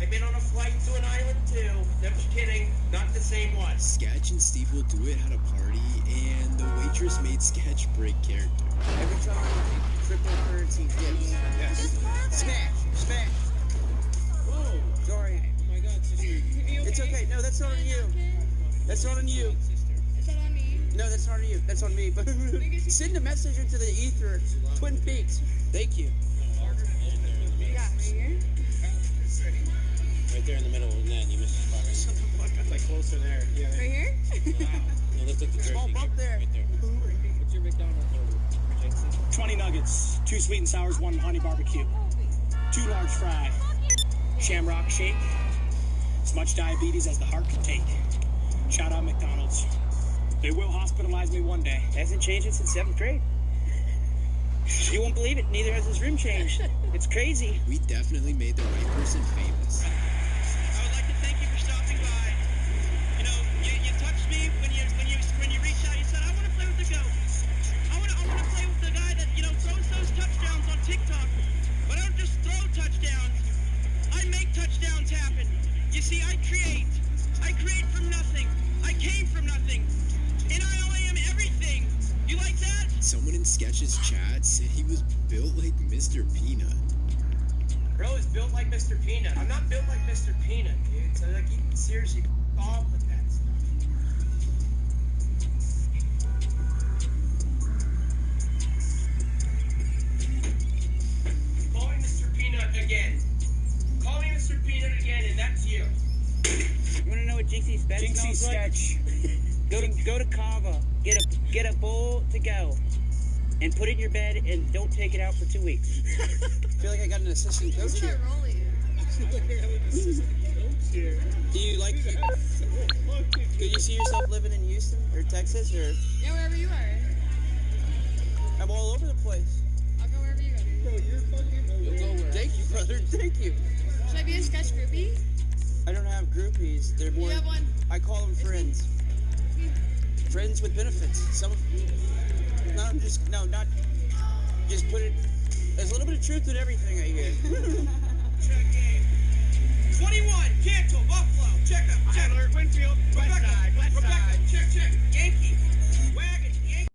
I've been on a flight to an island too. No, just kidding. Not the same one. Sketch and Steve will do it at a party, and the waitress made Sketch break character. Every time, cryptocurrency dips. Yes. Smash. Whoa. Sorry. Oh my God, sister. It's okay. No, that's not on you. That's not on you. Is that on me? No, that's not on you. That's on me. But send a message into the ether. Twin Peaks. Thank you. Yeah, right here. Right there in the middle, and then you missed the spot. Right? Like closer there. Yeah. Right here? No, lift up the jersey. Small bump there. Right there. What's your McDonald's order? 20 nuggets, 2 sweet and sours, 1 honey barbecue, 2 large fry, shamrock shake, as much diabetes as the heart can take. Shout out McDonald's. They will hospitalize me one day. Hasn't changed it since 7th grade. You won't believe it. Neither has this room changed. It's crazy. We definitely made the right person famous. I would like to thank you for stopping by. You know, you touched me when you reached out. You said, I want to play with the goat. I want to play with the guy that, you know, throws those touchdowns on TikTok. But I don't just throw touchdowns. I make touchdowns happen. You see, I create. I create from nothing. I came from nothing. And I only am everything. You like that? Someone in Sketch's chat said he was built like Mr. Peanut. Bro is built like Mr. Peanut. I'm not built like Mr. Peanut, dude. So, like, you can seriously off with that stuff. Call me Mr. Peanut again. Call me Mr. Peanut again, and that's you. You want to know what Jinxie's bed Jinxie smells like? Sketch. Go to Kava. Get a bowl to go, and put it in your bed, and don't take it out for 2 weeks. I feel like I got an assistant coach here. Do you like? Could you see yourself living in Houston or Texas or? Yeah, wherever you are. I'm all over the place. I'll go wherever you go, dude. Bro, you're fucking. You'll go where? Thank you, brother. Thank you. Should I be a sketch groupie? I don't have groupies. They're more. You have one. I call them friends. Friends with benefits. Some. Not just put it. There's a little bit of truth in everything I hear. Check game. 21, cancel, Buffalo. Check up. Check. Alert, Winfield. West side. Rebecca, check. Yankee. Wagon, Yankee.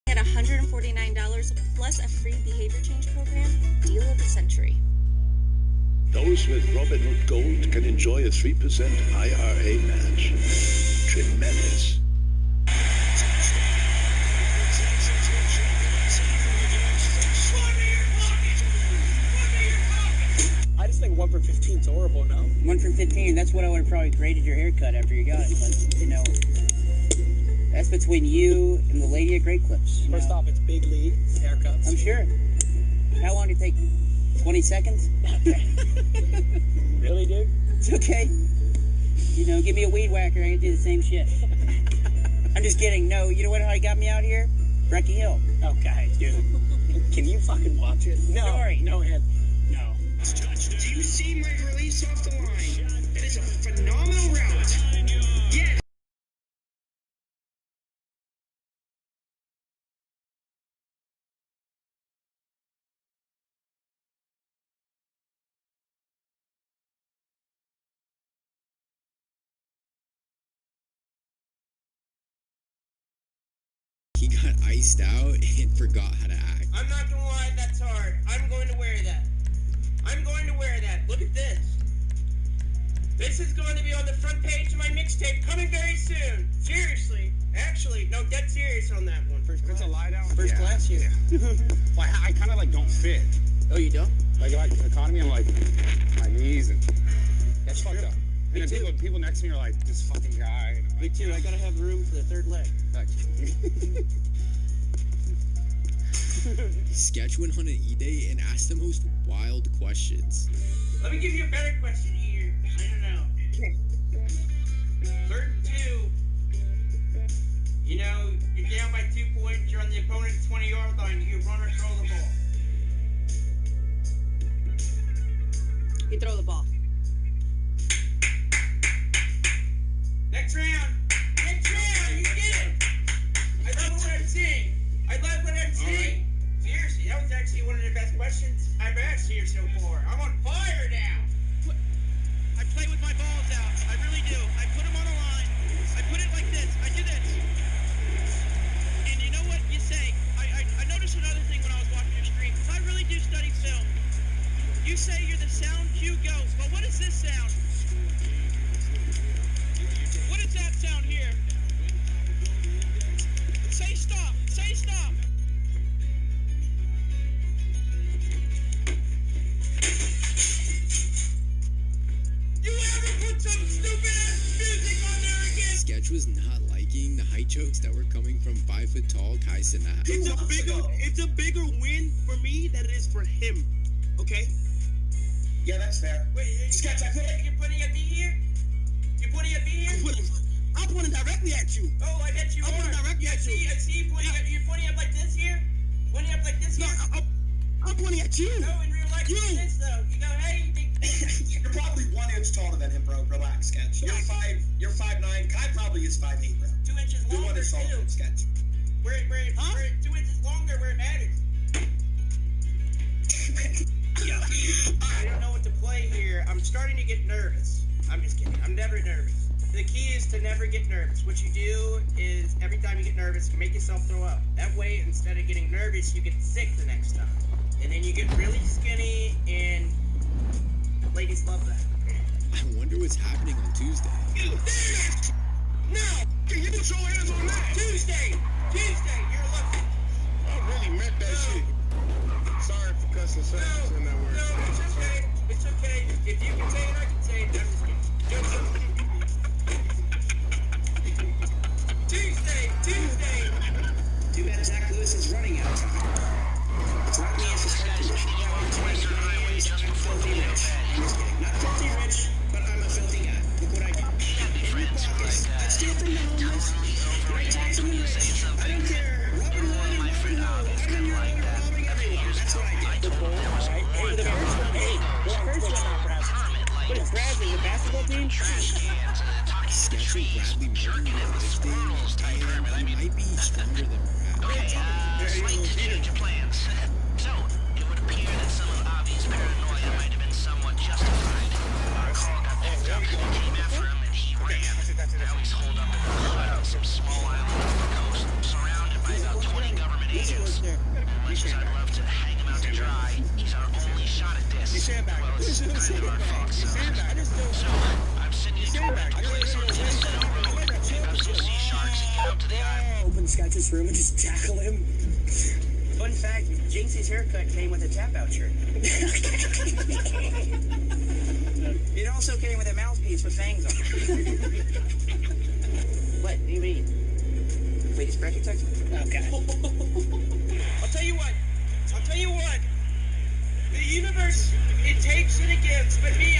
At $149 plus a free behavior change program, deal of the century. Those with Robinhood Gold can enjoy a 3% IRA match. Tremendous. I just think 1 for 15 is horrible, no? 1 for 15. That's what I would have probably graded your haircut after you got it. But, you know, that's between you and the lady at Great Clips. First off, it's Big League haircuts. I'm sure. How long did it take? 20 seconds? Really, dude? It's okay. You know, give me a weed whacker, I can do the same shit. I'm just kidding. No, you know what? How he got me out here? Brecky Hill. Okay, dude. Can you fucking watch it? No. Sorry. No, Ed. No. Do you see my release off the line? It is a phenomenal route. Yes. He got iced out and forgot how to act. I'm not gonna lie, that's hard. I'm going to wear that. Look at this. This is going to be on the front page of my mixtape coming very soon. Seriously. Actually, no, dead serious on that one. First class. It's a lie down? First class, yeah. Well, I kind of like don't fit. Oh, you don't? Like economy, I'm like, my knees and... That's fucked up. Me And then too. people next to me are like, this fucking guy. And I'm Me like, too. I gotta have room for the third leg. Sketch went on an E-Day and asked the most wild questions. Let me give you a better question here. I don't know. 3rd and 2. You know, you're down by 2 points. You're on the opponent to 20-yard line. You run or throw the ball. You throw the ball. Next round. Next round. You get it. I love what I'm seeing. I love what I'm seeing. Seriously, that was actually one of the best questions I've asked here so far. I'm on fire now. I play with my balls out. I really do. I put them on a line. I put it like this. I do this. And you know what you say? I noticed another thing when I was watching your stream, because I really do study film. You say you're the sound cue goes, but what is this sound? What is that sound here? Say stop. Say stop. You ever put some stupid ass music on there again? Sketch was not liking the height jokes that were coming from 5 foot tall Kai Cenat. It's a bigger win for me than it is for him. Okay? Yeah, that's fair. Wait, Sketch, I feel like you're putting a B here? You're putting a B here? I'm pointing directly at you. Oh, I bet you I'm are. pointing directly at you. I see you pointing up. You're pointing up like this here? Pointing up like this here? No, I'm pointing at you. No, in real life, you do this, though. You go, hey, You're probably 1 inch taller than him, bro. Relax, Sketch. You're 5'9". Kai probably is 5'8", bro. 2 inches You're 1 longer, inch taller too. than Sketch. We're 2 inches longer where it matters. I don't know what to play here. I'm starting to get nervous. I'm just kidding. I'm never nervous. The key is to never get nervous. What you do is every time you get nervous, you make yourself throw up. That way, instead of getting nervous, you get sick the next time. And then you get really skinny, and ladies love that. I wonder what's happening on Tuesday. Now, can you put your hands on that? Tuesday, you're lucky. I really meant that shit. Sorry for cussing sentences in that word. No, it's okay. It's okay. If you can say it, I can say it. I'm just kidding. Tuesday. Too bad Zach Lewis is running out of time. It's not me, it's his competition. I'm filthy rich. I'm just kidding. Not filthy rich, but I'm a filthy guy. Look what I do. In pockets. I steal from the homeless. I tax from the rich. I don't care. Robin Hood and Robin Hood. I'm in your own robbing everyone. That's what I do. Hey, the first one, perhaps. What is Bradley, the basketball team? Sketch and Bradley Martin are lifting, and he might be stronger than perhaps. Slight change of plans. So, it would appear that some of Avi's paranoia might have been somewhat justified. Our call got picked up, we came after him, and he ran. Now he's holed up in the hood on some small island off the coast, surrounded by about 20 government agents. Much as I'd love to hang him out to dry, he's our only shot at this. Well, it's kind of our fault, so I'm sending you to a place on Tennessee Road. Pick up some sea sharks and get out to the island. Open Sketch's room and just tackle him. Fun fact, Jinxie's haircut came with a tap-out shirt. It also came with a mouthpiece with fangs on it. What do you mean? Wait, is Brecky texting? Okay. I'll tell you what. The universe, it takes and it gives, but me,